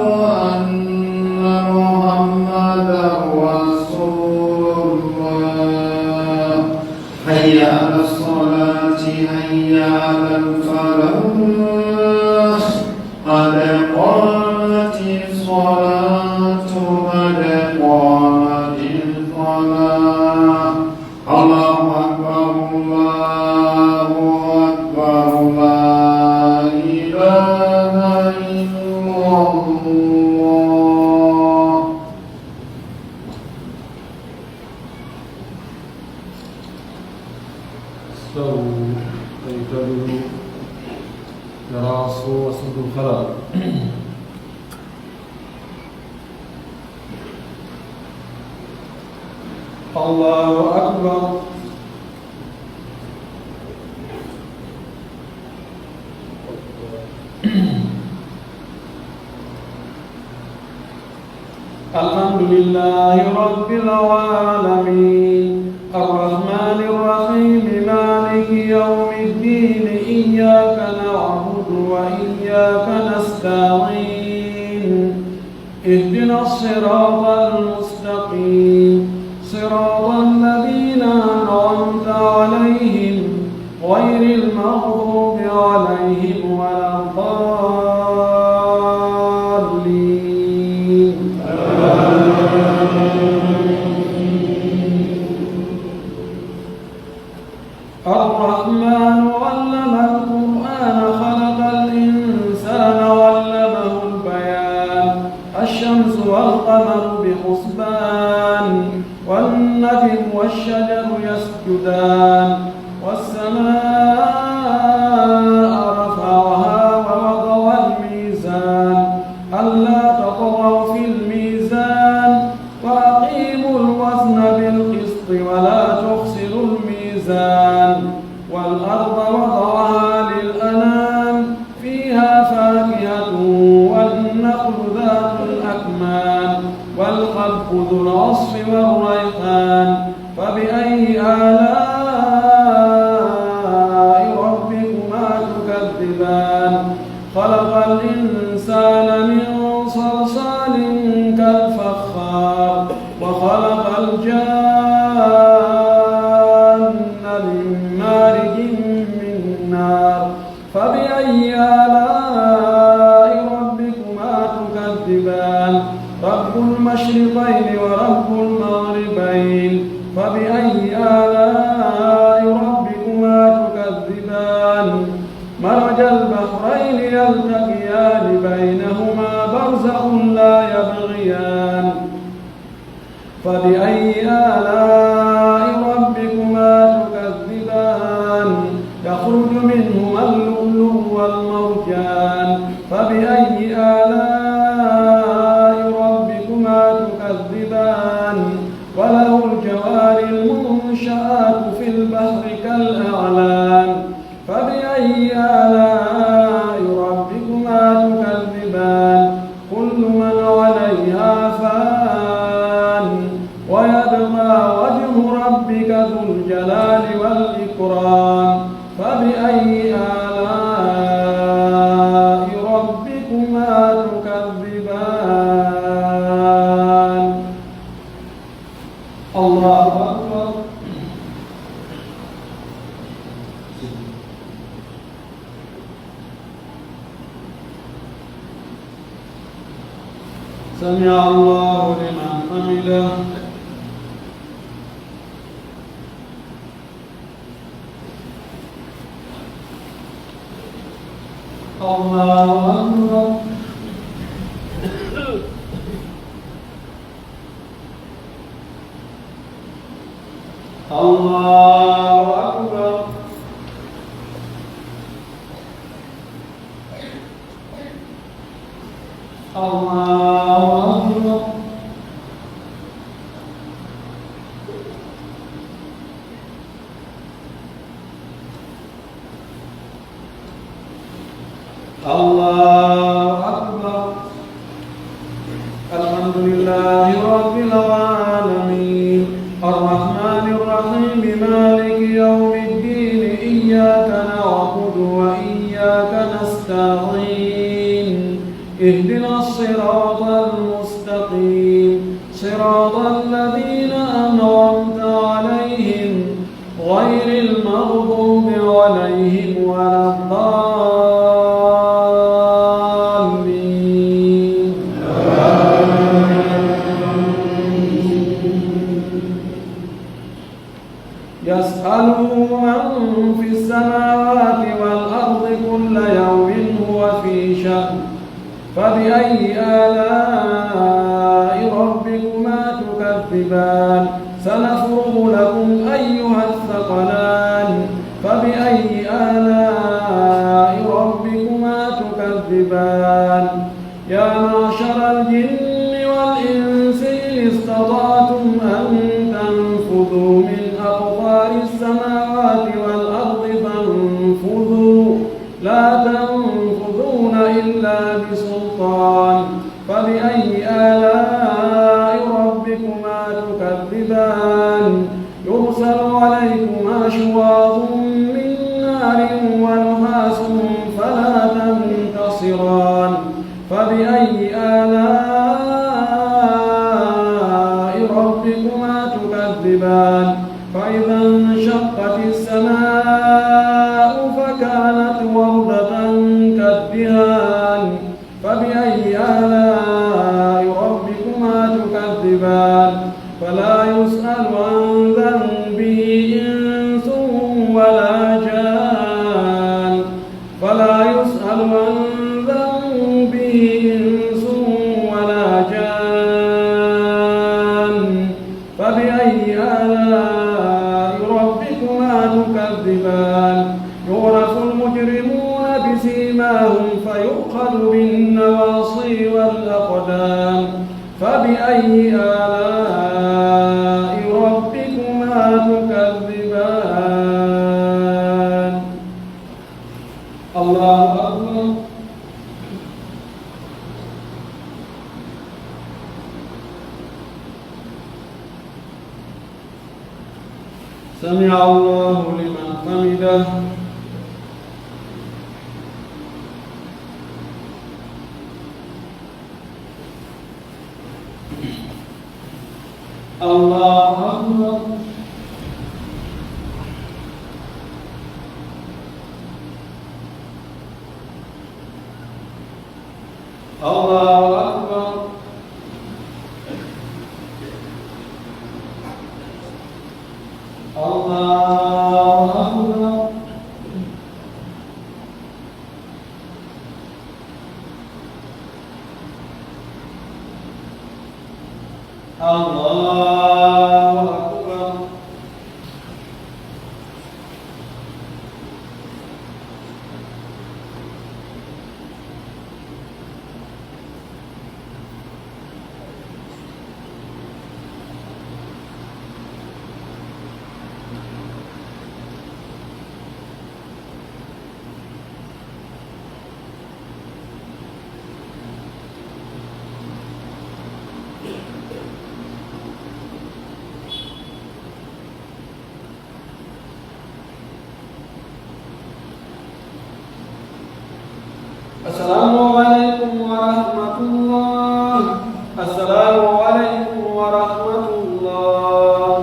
أن محمدا رسول الله حي على الصلاة حي على الفلاح قد قامت الصلاة قد قامت الصلاة الله أكبر الله أكبر لا إله إلا الله. استووا اعتدلوا تراصوا واسدوا الخلل. الله أكبر. الحمد لله رب العالمين الرحمن الرحيم مالك يوم الدين إياك نعبد وإياك نستعين اهدنا الصراط المستقيم صراط الذين أنعمت عليهم غير المغضوب عليهم ولا الضالين. الرحمن علم القرآن خلق الإنسان علمه البيان الشمس والقمر بحسبان والنجم والشجر يسجدان والسماء رفعها ووضع الميزان ألا تطغوا في الميزان وأقيموا الوزن بالقسط ولا تخسروا الميزان والأرض وضعها للأنام فيها فاكهة والنخل ذات الأكمام والحب ذو العصف والريحان فبأي آلاء ربكما تكذبان خلق الإنسان من صلصال كالفخار وخلق الجان من مارج من نار فبأي آلاء ربكما تكذبان رب المشرقين ورب المغربين فبأي آلاء ربكما تكذبان مرج البحرين يلتقيان بينهما برزخ لا يبغيان فبأي آلاء ربكما تكذبان يخرج منهما اللؤلؤ والمرجان فبأي آلاء ربكما تكذبان وله الجوار المنشآت في البحر كالأعلام فبأي آلاء ربكما تكذبان كل من عليها فان ويبقى وجه ربك ذو الجلال والإكرام فبأي آلاء ربكما تكذبان. الله أكبر. سمع الله لمن حمده. الله أكبر. الله أكبر. الله أكبر. الله أكبر. الحمد لله رب العالمين الرحمن الرحيم مالك يوم اهدنا الصراط المستقيم صراط الذين أنعمت عليهم غير المغضوب عليهم ولا الضالين. يسأله من في السماوات والأرض كل يوم هو في شأن فبأي آلاء ربكما تكذبان سنفرغ لكم أيها الثقلان فبأي آلاء ربكما تكذبان يا معشر الجن والإنس إن استطعتم أن تنفذوا من أقطار السماوات والأرض فانفذوا لا تنفذون إلا بسلطان فبأي آلاء ربكما تكذبان يرسل عليكما شواظ من نار ونحاس فلا تنتصران فبأي آلاء ربكما تكذبان فإذا انشقت السماء فكانت وردة كالدهان فبأي آلاء ربكما تكذبان فلا يسأل عن ذنبه إنس ولا جان فلا يسأل عن ذنبه إنس ولا جان فبأي آلاء ربكما تكذبان يعرف المجرمون بسيماهم فيؤخذ بالنواصي والأقدام فبأي آلاء ربكما تكذبان. الله أكبر. سمع الله لمن حمده. الله أكبر. الله أكبر. الله أكبر. الله أكبر. السلام عليكم ورحمة الله. السلام عليكم ورحمة الله.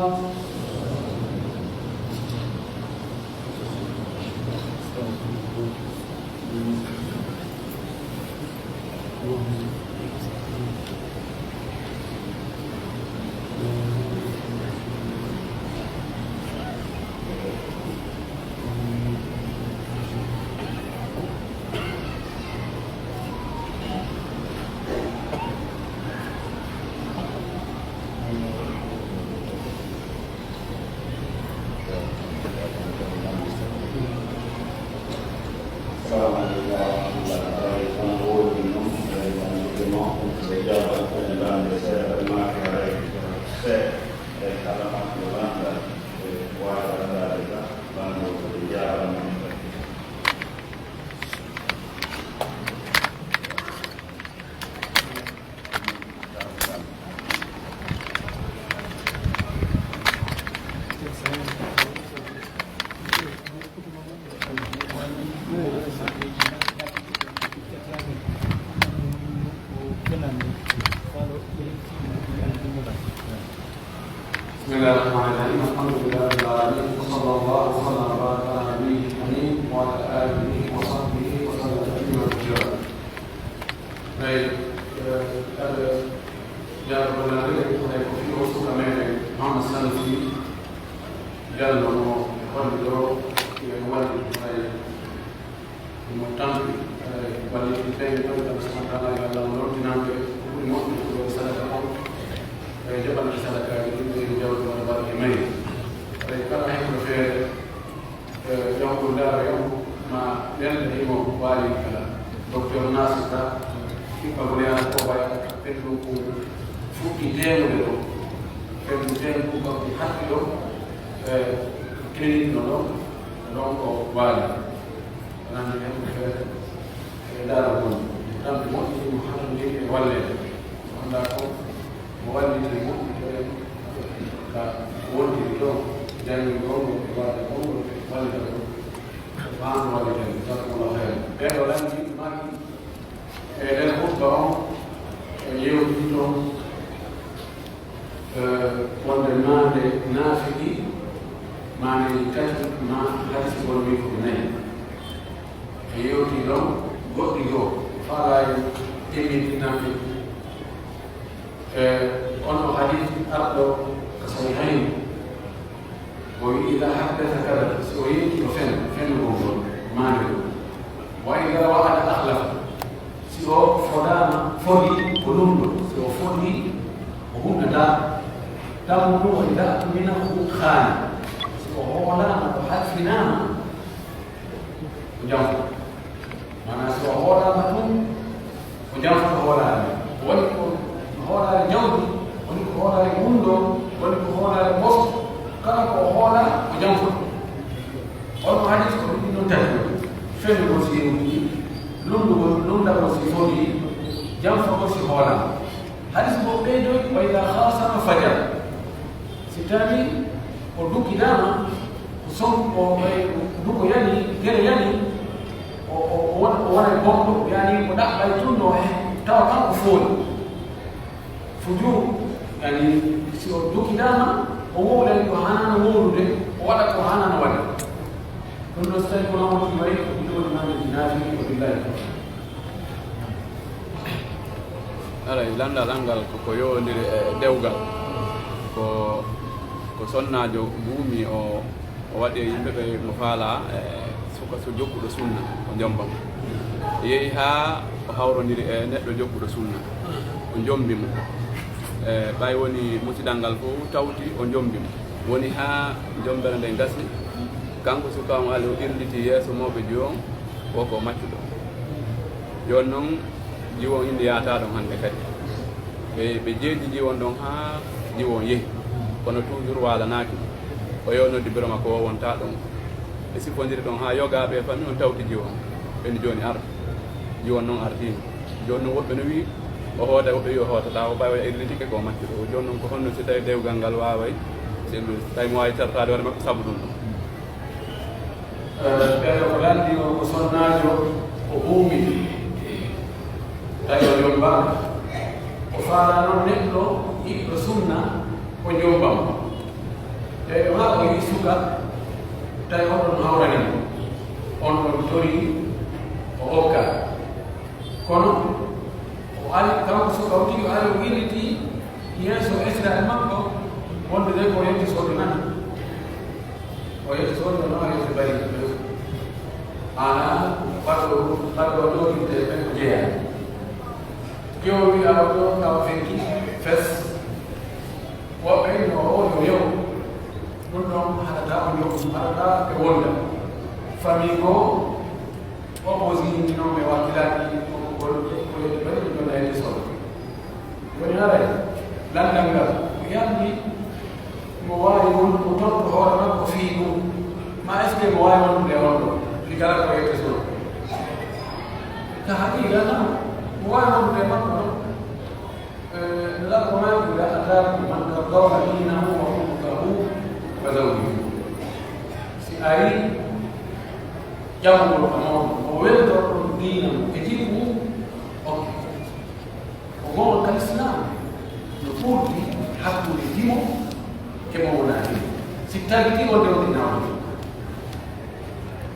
الله الرحمن الرحيم الحمد لله رب العالمين وصلى الله وسلم وبارك على نبيه الكريم وعلى آله وصحبه وسلم تسليما كثيرا. Baik, ada jalan benar yang kopi osu kami Muhammad Salafi jalan mau kalau yang wali saya mutan wali kita itu kita sementara yang dalam roti nanti mau itu salah satu jalan salah kali itu jauh dari kami. Mereka yang berfir yang benar yang ma yang ini wali kala Dr. Nasir kita boleh ada apa perlu fuki demo perlu demo kalau hati lo klinik lo ko wali nanti yang darah pun dan mau itu harus di wali anda ko wali itu mau ka wali itu jangan kau wali itu bahan wali itu kalau kalau lagi mari dan khutbah اليوم كنتم والبرنامج نافذي معنى الكتب مع حدث والميكو منين اليوم كنتم قد يوم فلا يمكن نافذ أنه حديث أقدر كصحيحين وإذا حدث كذا سويت وفن الموضوع معنى وإذا وعد أخلف sio fodama fodi kulundo sio fodi huna da tamu ida mina khan sio hola na hafina ujam mana sio hola matun ujam hola wali ko hola jawdi wali ko hola mundo wali ko hola bos kala ko hola ujam on hadis ko no tayo fen ko si lunda ko si fodi jam ko si hola hadis bo bedo wa ila khasama fajar sitani o duki dama usom o duko yani gere yani o wala bombo yani ko da bay tundo taw kan ko fodi fuju yani si o duki dama o wala ko hanana wolude o wala ko hanana wala kundo stay ko lawo ki way ko do na dinafi ko billahi ala landa langal ko yondiri dewgal ko sonnajo buumi o waɗi yimɓe ɓe mo faala suka so jokkuɗo sunna o jombam yehi ha o hawrodiri e neɗɗo jokkuɗo sunna o jombimo ɓay woni musidal ngal fof tawti o jombimo woni ha jombere nde gasi kanko sukamo ali o irliti yeeso mawɓe jiwon woko maccuɗo joni noon jiwon inde yata ɗon hande kadi ɓe jeeji jiwon ɗon ha jiwon yehi kono toujours walanaki o yewnoddi biro makko o wonta ɗon ɓe siffodiri ɗon ha yogaɓe fammi on tawti jiwon ɓeni joni arta jiwon noon artini joni noon woɓɓe no wi o hooda woɓɓe wi o hootata o ɓawi o irlitike ko maccuɗo o joni noon ko honno si tawi dewgal ngal waway sellu tawi mo wawi tartade hoore makko saabu ɗum ɗon ɓeɗo ko landi o ko sonnajo o ɓuumi tawi o jombama o faala noon neɗɗo yiɗɗo sunna o jombam tawi o ha o yi suka tawi oɗon hawranimo on ɗon tori o hokka kono o ali kanko suka o tigi o ari o williti yeeso esrade makko wonde de ko yetti soɗo nani o yetti soɗo no yeeso bari ana baɗɗo ɗoɗinte ɓen ko jeeya jowi awa ɗo taw fenki fes woɓɓe no oyo yew ɗum ɗon haɗata o yew haɗata ɓe wonda famille go opposinoɓe wakkilaki koyeɗe ɓaɗi ɗon ayde soɗo woni haray landal ngal ko yamdi mo wawi wonduko toon ko hoore makko fii ɗum ma est ce que mo wawi wondude on ɗo ɗi kala ko yette soɗo ka haqiqa tan mo wawi wondude makko ɗon لكم إذا أتاكم من ترضون دينه وخلقه فزوجوه سأري جمع الأمور وويلدر دينه يجيبه وهو كالإسلام نقول حق الدين ke mo wona ni si tagiti o de dinaw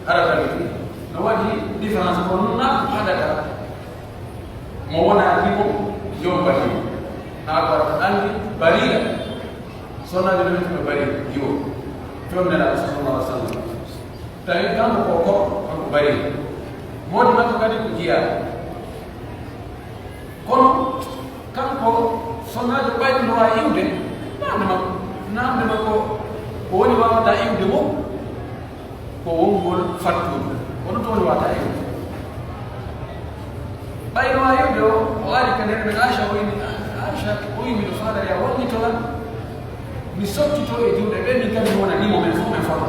ara tagiti no wadi difference ko na hadata mo wona ni ko yo bari na ko andi bari sona de mi bari yo to na sallallahu alaihi wasallam tay kam ko bari mo di ma ko kadi ko jiya kono kanko sonajo ɓayde no wawi iwde namde makko ko woni wawata iwde mo ko wongol fattude wono to woni wawata iwde ɓay no wawi iwde o ari ka nder men Aisha o yimi ɗo faadari a wonnitolan mi sottito e juuɗe ɓe min kadi mi wona nimo men fof men fota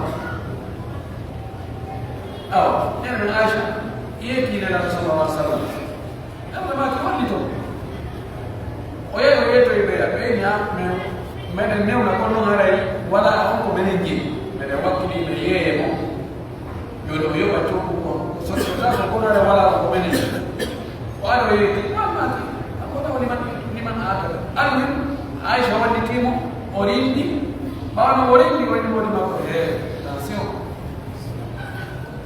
awa nder men Aisha yeeti nenaɗo sallallahu alih w sallam maki wallito o yeeto e ɓeya ɓeyña meɗen newna ko noon haray wala on ko menen jeeyi meɗen wakkili ɓe yeeye mo yoɗo o yoɓa cokku ko sociétat ko kono hare wala ko menen o ari o yeeti maki akoɗa o liman akada almin Aisha wallitimo o rindi ɓawno o rindi woni woni makko attention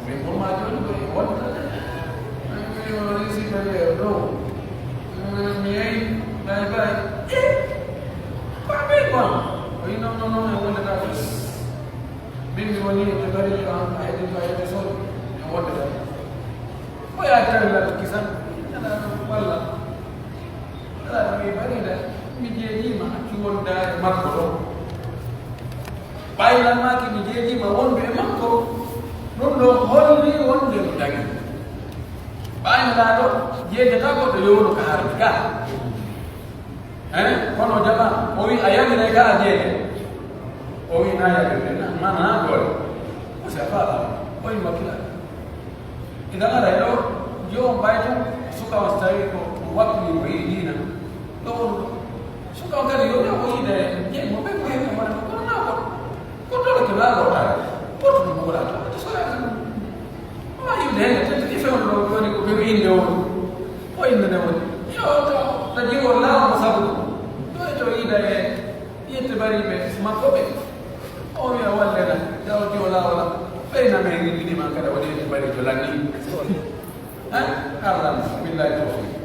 min ɓurma joni ɓe wonta no mi yehi bay paɓe quoi oyi non e wondata fis min mi woni ɓe bari a heɗe sol e wondata o yaa tawilata kisan ala walla ala mi barida mi jeeɗima acci wondare makko ɗo ɓaylanmaki mi jeeɗima wondu e makko ɗum ɗo holli wonde no dagi ɓaylaɗo jeejata goɗɗo yowno ko hardi ga kono jaɓa o wi a yamire ka a jeeɗe o wi na yamirde mana doole o si a faala o wi makkila idan aɗa ɗo yo mbayto sukawa so tawi ko wakkili ko yiɗi diina ɗo wonɗo sukawa kadi yo ɓe o yiide jeemo ɓe ko heɓe waɗa kono na goɗɗo goɗɗoɗo ke laagoɗare ɓotoɗo mo waɗa to soyaa ma yiwde hene tati fewno ɗo woni ko ɓeɓe inde woni o indene woni yo to jiwo laawmo sabu ɗo e to yiida e yette bariɓe makkoɓe o wiya wallena yaw jiwo laawola ɓeyna men yiɗima kada waɗi yette bari to lanni Allah billahi tawfiq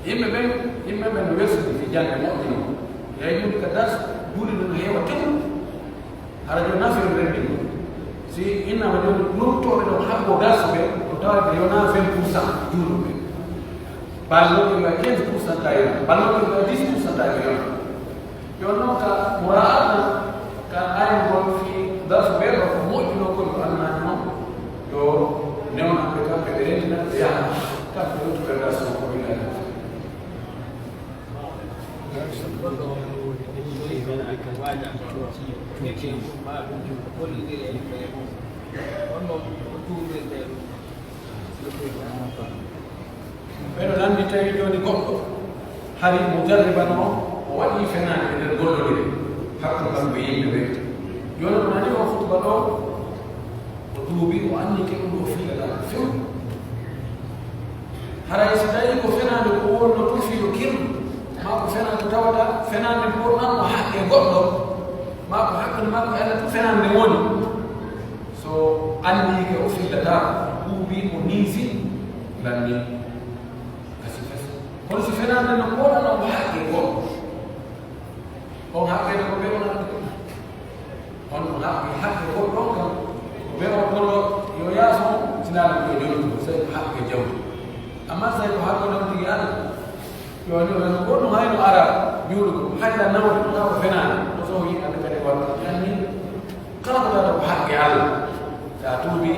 yimɓe ɓen no wersudi fi jande moƴƴino yayi ɗum ka das duuɗi ɗum heewa tewu hara joni nafiro remdi ɗum si innama joni nurtoɓe ɗon habbo darse ɓe ko tawde yona 20% juuɗuɓe balloɓe ga 15% tawira balloɓe ga 10% tawira yon noon ka muraana ka ayngol fi darse ɓe ɗo ko moƴƴino kon ko annani noon yo newnaɓe kamɓe ɓe rendina ɓe yaha kamɓe yottuɓe darse o ko wilaade ɓeɗo nanndi tawi joni goɗɗo hari mo jarriban o waɗi fenade e nder gollodire hakko kamɓe yimɓe ɓe joni ko nani o futuba ɗo o duuɓi o anni ke ɗum ɗo fiilaɗa few haray so tawi ko fenade ko wonno to fiilo kirɗu ma ko fenade tawata fenade ɓurɗan o haqqe goɗɗo ma ko hakkude makko e allah to fenade woni so anni ke o fiilata duuɓi o niisi lanni kono si fenande no ɓoɗano o haqqe goɗɗo on haqqede ko ɓe onande on haqqe goɗɗo on kam ko ɓe o kono yo yaaso sinaɗa ko joni so tawi ko haqqe jawdi amma so tawi ko haqqe ɗon tigi ala yoni no goɗɗum hayno ara juuɗugo hayɗa nawde taw ko fenade o so yi ande kadi watta anni kala ko tawata ko haqqe allah sa tuuɓi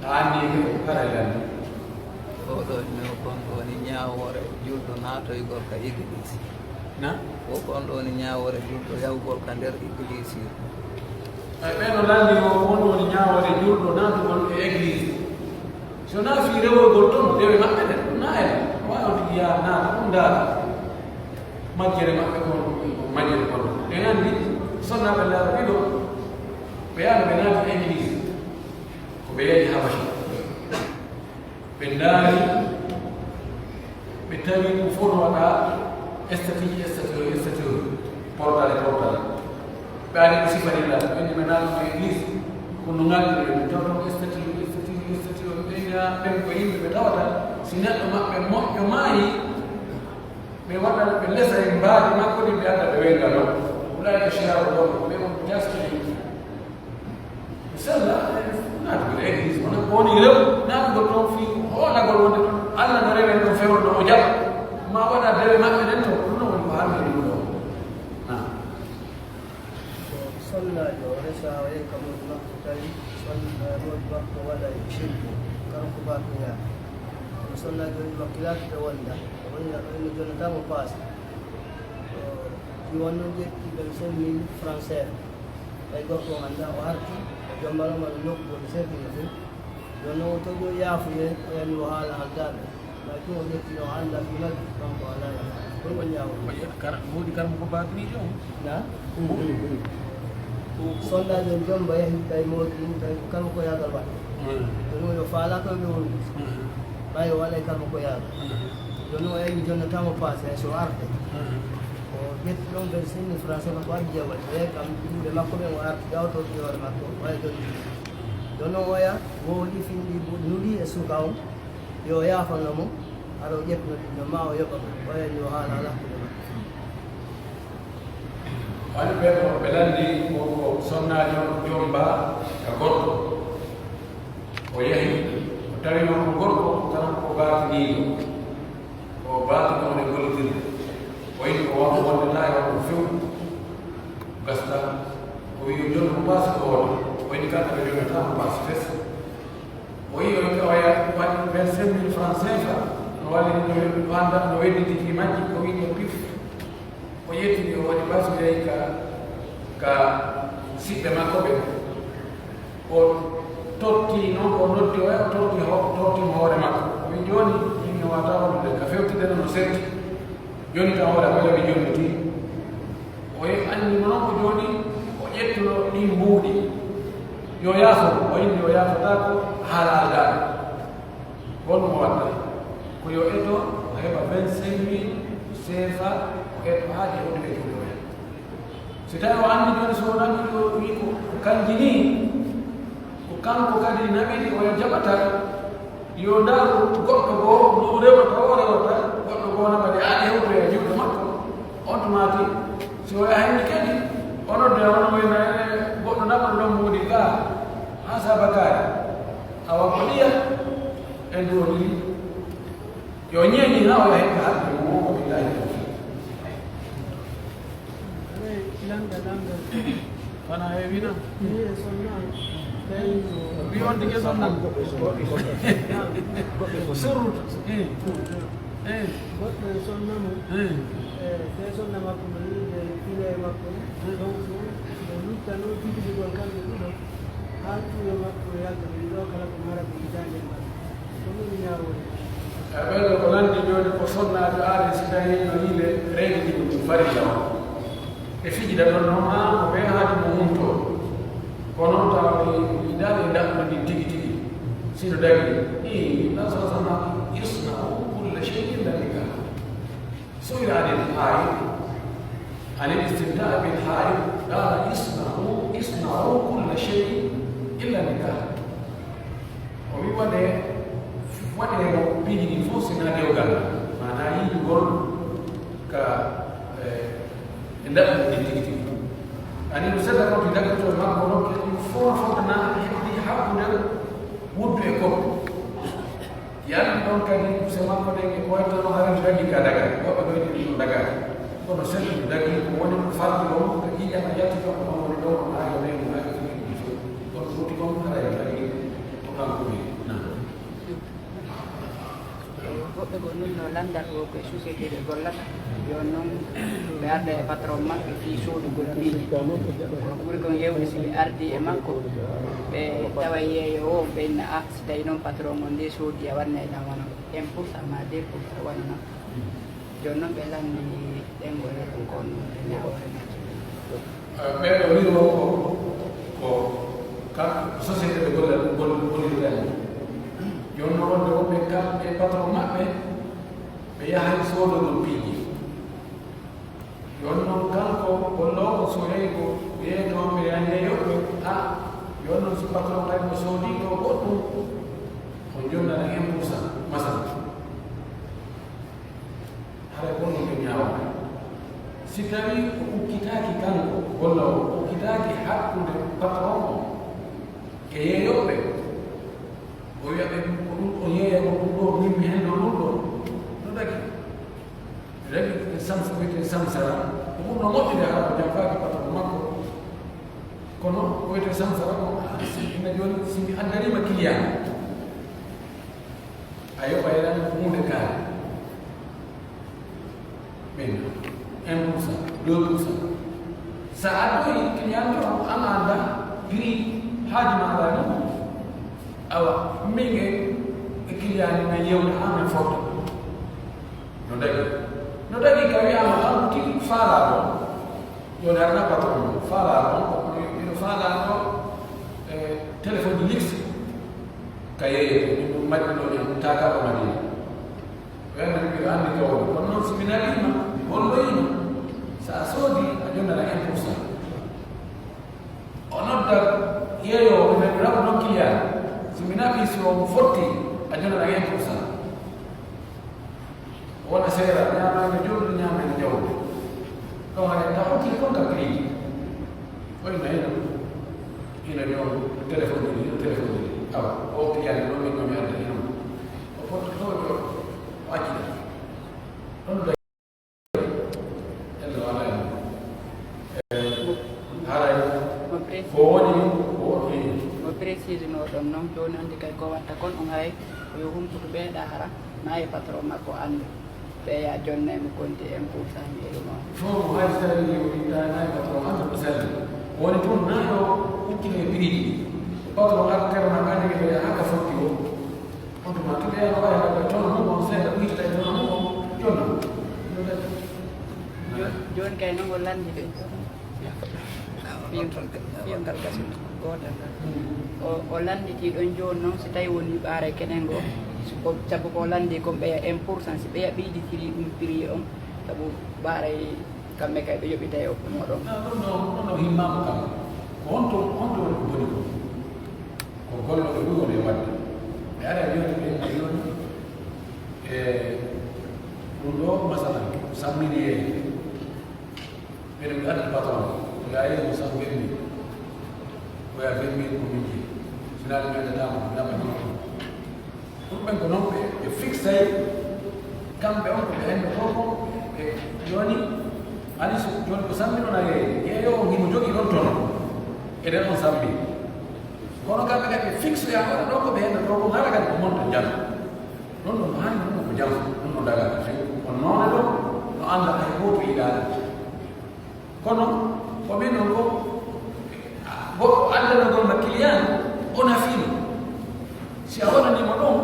a anndike haray landi oɗo ne kon woni ñawore julɗo naatoy gorka église na o kon ɗo woni ñawore julɗo yawgol ka nder église ɓeɗo landi o won woni ñawore julɗo naatugol e église so na fi rewogol toon rewe maɓɓe ɗen ɗum na en wawi tigi ya naata ɗum ndaara majjere maɓɓe kon majjere kon ɓe nandi sonnaɓe laara ɓiɗo ɓe yaano ɓe naati église ko ɓe yeehi habacha ɓe ndaari ɓe tawi ɗum fof no waɗa statue portal ɓe ari ɓe sifanilla ɓenni ɓe naatno église kono ngalɗi ɓe tawto statue ɓeya ɓen ko yimɓe ɓe tawata si neɗɗo maɓɓe moƴƴo maayi ɓe waɗa ɓe lesa e mbaadi makko ɗi ɓe adda ɓe wengano ɓulaɗi e chiraro ɗon ɓe on jaskii sella naatugo église wona ko woni rew naatugo toon fi hoolagol wonde ɗon allah no rewen ɗo fewno o jaɓa ma waɗa dewe maɓɓe ɗen to ɗum ɗo woni ko harmini ɗum ɗo sonnajo resa waye kamoɗi makko tawi sonnamoɗi makko waɗa e shirku kanko bakoya omo sonnajo woni makko laatude wonda wonna ɗono jonnatamo passe ɗi wonno ƴetti ɓen 5000 français tawi gorko o anda o arti o jombaloma no nokku woni servine fu jonno o toƴo yaafuye oyani o haala haldaɓe may tum o ƴetti no anda fi majji kanko ala ɗum o ñaawo woodi karmo ko batinijo na sondage on jomba yahi tawi mawdi ɗum tawi ko kalmo ko yagal waɗa joni o faala koɓe woni ɓay o waɗay kalmo ko yaga joni o yahi jonnatamo passe hay so arde o ƴetti ɗon 25 000 français makko waɗi jewal e kam yimɓe makko ɓen o arti gawtoɗi hoore makko way joni joni o oya wowli finɗi nuɗi e suka on yo yaafano mo aɗa o ƴettino ɗinno ma o yoɓa oyani o haala ala hakkude makko wani ɓe ko ɓe landi ko sonnajo jomba ka goɗɗo o yehi o tawi noon ko gorko tan ko batiniɗo o batino one gollodirde o yiɗi ko wonko wonde tawi wonko few gasta o wi joni ko passe ko wona o yiɗi kamɓe ɓe jonnata ko passe fes o yi o oya waɗi 25 000 francs CFA no walli no anda no wedditiki majji ko wiɗo pif o yettini o waɗi basi yahi ka siɓɓe makko ɓe o totti noon o noddi o tottimo hoore makko o wi joni yimɓe wata wondude ka fewtideno no setti joni tan hoore wala mi jonniti o annimo noon ko joni o ƴettuno ɗi mbuuɗi yo yaafo o inni o yaafotako haala aldaɓe gonɗum o watta ko yo eto o heɓa 25 000 CFA e haaji o ɗum e juuɗe o si tawi o anndi joni so naɓi o wi ko kanji ni ko kanko kadi naɓiɗi oyo jaɓata yo ndaaru goɗɗo goo no rewata o rewata goɗɗo goo wona mbaɗi aɗa hewtoya juuɗe makko on tumati so o yahindi kadi onodde on wayno goɗɗo naɓan ɗon moodi ga ha sabakari awa ko ɗiya e nduwodiri yo ñeeñi ha o yaheɓe haɓɓe mo o billahi fana heewina wi on tigi sonnan surrut goɗɗo e sonnamo te sonna makko no yide fila e makko donc ɓe luttano fiɗiɗigol kamɓe ɗiɗo ha tuyo makko yalta ɓe ɗo kala ko mara ɓe hitande makko ɗum ɗum ñawode ɓeɗo ko landi joni ko sonnaɓe aade si tawi no yiile reydi ɗi ɗum farilla o e fijida ɗon noon ha ko ɓe haade mo humto ko noon tawa ɓe yiɗaɓe ɗaɓɓuɗi tigi tigi sino dagi nasasana yusnau kulla cheyin lalika سئل عن الحائض عن الاستمتاع بالحائض قال اصنعوا كل شيء الا النكاح ومن وده بيجي نفوسنا ديوغا معناه يقول ك لا تيجي أنا مسألة كنت لقيت ما بقولك فورنا يدي حقنا وديكم يعني لو كان يسمى كذا كويس لو هذا جدي كذا كذا وبدو يدي كذا كذا سنة جدي كونه فرق لهم كذي أنا جات كم هم لهم ما يبين ما يفهم كذا كذا كم هذا جدي كم كذي goɓɓe go nun no landal o koye société de gollata yo noon ɓe arda e patron maɓɓe fi soodugol piiji ɓuri kon yewde si ɓe ardi e makko ɓe tawa yeeyo o ɓenna a si tawi noon patron on nde soodi a wanna e ɗam wona 1% ma 2% wanna joni noon ɓe landi ɗen golle ɗum kon ñawore majje ɓeɗo wiro ko ka société de gollirɗen joni noon wonde woɓɓe kamɓe patron maɓɓe ɓe yahay soodogol piiji joni noon kanko gollowo so yehi ko yeeynoɓe yaneyoɓe a joni noon so patron kadi mo soodi ɗo goɗɗum o jonnana 1% masal haɗa gonno ɓe ñawata si tawi o ukkitaki kanko gollowo o ukkitaki hakkude patron o e yeeyoɓe o wiyaɓe o yeeya ko ɗum ɗo mimmi hen ɗo ɗum ɗo no dagi samsa wiyete samsara ko ɗum no moƴƴide hala ko jamfaki patron makko kono ko wiyete samsara ko ina joni simi andarima client a yoɓa yeɗani ko hunde kaari ɓenna 1% 2% sa aɗoyi client o an anda prix haaji maɗa ni awa minge e client men yewde amen fofta no dagi ka wiyama tan tigi faalaɗo joni harna patron faalaɗo ino faalaɗo e téléphone de luxe ka yeeyete ɗum majƴuɗo en takaɓo madina wayno mbiɗo andi kawɗo kono noon somi narima holloyima sa soodi a jonnana 1%. O nodda yeeyowo men raw noon client somi naɓi so mo fotti a jonnana 1%. wona seera ñamade jolɗo ñamede jawde ɗon haɗa ta hokkili kon ka prix wayno ina ñoom téléphone ɗi awa o client ɗo min nomi adda ino o fotti ɗo o accida ɗon da elle wala haray ko woni mo précise no ɗon noon joni andi kay ko watta kon on hay yo humtude ɓeeɗa hara na e patron makko anda ɓeya jonna mo konti 1% mbiyeɗo noon fof hay so tawi nayi patron anda ko selli woni toon nayo hukkile prix patron aka karana andi ɓe haka fotti o ontuma to ɓeya wawi haɓe toon mum on seeɗa ɓirta toon mum on jonna joni kay noon o landi ɓe fiyongal gasol gotal o landiti ɗon joni noon so tawi woni ɓaara kenen go sabu ko landi ko ɓeya 1% si ɓeya ɓeyditiri ɗum prix on sabu ɓaaray kamɓe kay ɓe yoɓita e moɗon ɗon no himmama kam ko honto woni ko boni ko golloɓe ɗugone wadde ɓe ara joni ɓe joni e ɗum ɗo do masala samini ene mi adi patron ya ye musa benni ko ya benni ko minji sinal mi da dama na ma ko ben ko non be fixe kambe on ko en ko e joni ali su joni ko sammi non ay e yo ni mo jogi non tono e den on sammi kono kambe ka fixe ya ko do ko be en do ko ngara ka ko mon jam non non han non ko jam non daga on non do no anda ay ko to ida kono ko be non ko bo anda no gol makilian ona fini si awona ni mo don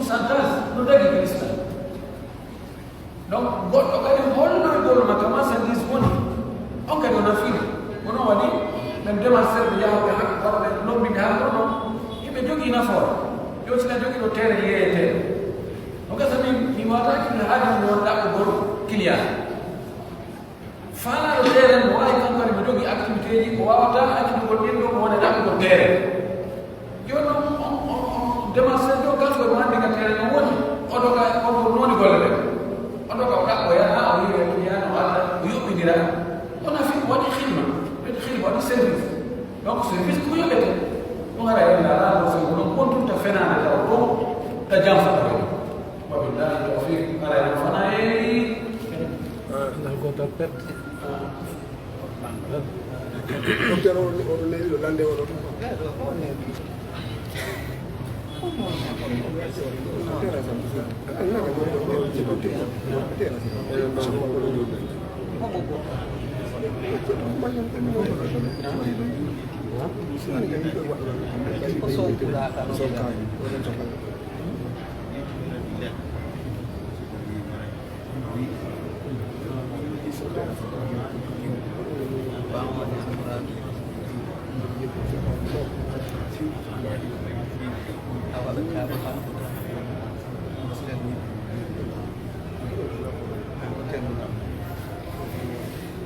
pourcentage no dagi krista donc goɗɗo kadi holnoygol ma kama sandis woni on kadi wona fiini wono waɗi ɓen ndema serɓe yahoɓe ha warɓe lombinde ha kono yimɓe jogii nafoore yo sina jogii ɗo teere yeeyeteere o gasa mi wawata hakkille haaju mi wonɗa ko gol client faalaɗo teere no wawi kankadi mi jogii activité ji ko wawata activité gol ɗin ɗo ko wone ɗaɓugol teere joni on démarche o kanko e mandiga teere no woni oɗo ka oɗo noni golle ɗe oɗo ka oɗa o yaha o yiwe yano alla o yuɓɓidira ona fi waɗi xidma waɗi service donc service ko yoɓete ɗum ara en ala so non kontumta fenade taw ɗo ta jamfata wabillahi tawfiq ara en fana e nalgotal perte docteur o lewi ɗo lande oɗo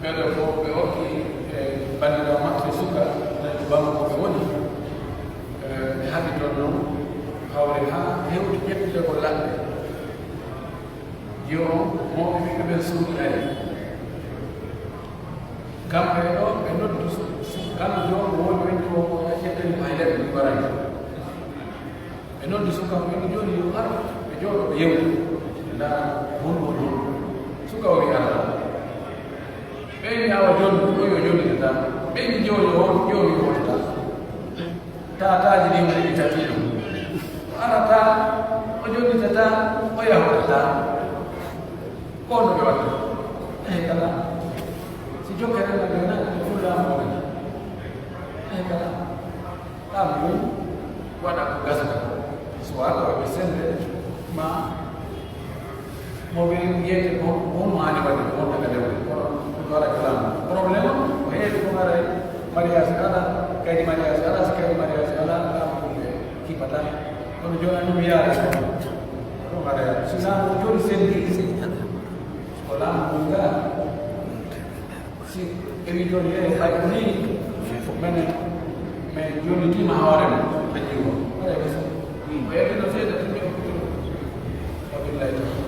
pero ko ɓe hokki bandiraɓe maɓɓe suka banko koɓe woni ɓe haɓi toon noon hawre ha hewti ƴettide ko lamɓe yo mawɓe ɓiɓɓe ɓen suuɗi ari kamɓe ɗo ɓe noddu kamɓe joni woni wendi o ƴettani ko hay leɗɗe ɗi warani ɓe noddu suka o wendi joni yo ar ɓe jooɗo ɓe yewti nda honno ɗon suka o wi ara ɓeyni awa joni ɗo yo jonitata ɓeyni joni on ƴowi wonata tataji ɗi waɗi tati ɗum o arata o jonitata o yahotata ko no ɓe watta eyi kala si jokkerena ɓe na ɓe fullamoɓe eyi kala ɗam mum waɗa ko gasata so wata ɓe sende ma moɓe yiyete ko on maani waɗi ko on daga dewde kono wala kalam problème o heewi ko ngara mariage ala kaydi mariage ala so kaydi mariage ala lama ɗum ɓe kipata kono joni andum yaare ko ngara sina joni sendi ko lama ɗum ga si ewi joni e hay ko ni mene mais joni tima hoorema kañum o aɗa gasa o yettino seeɗa timi o wabillahi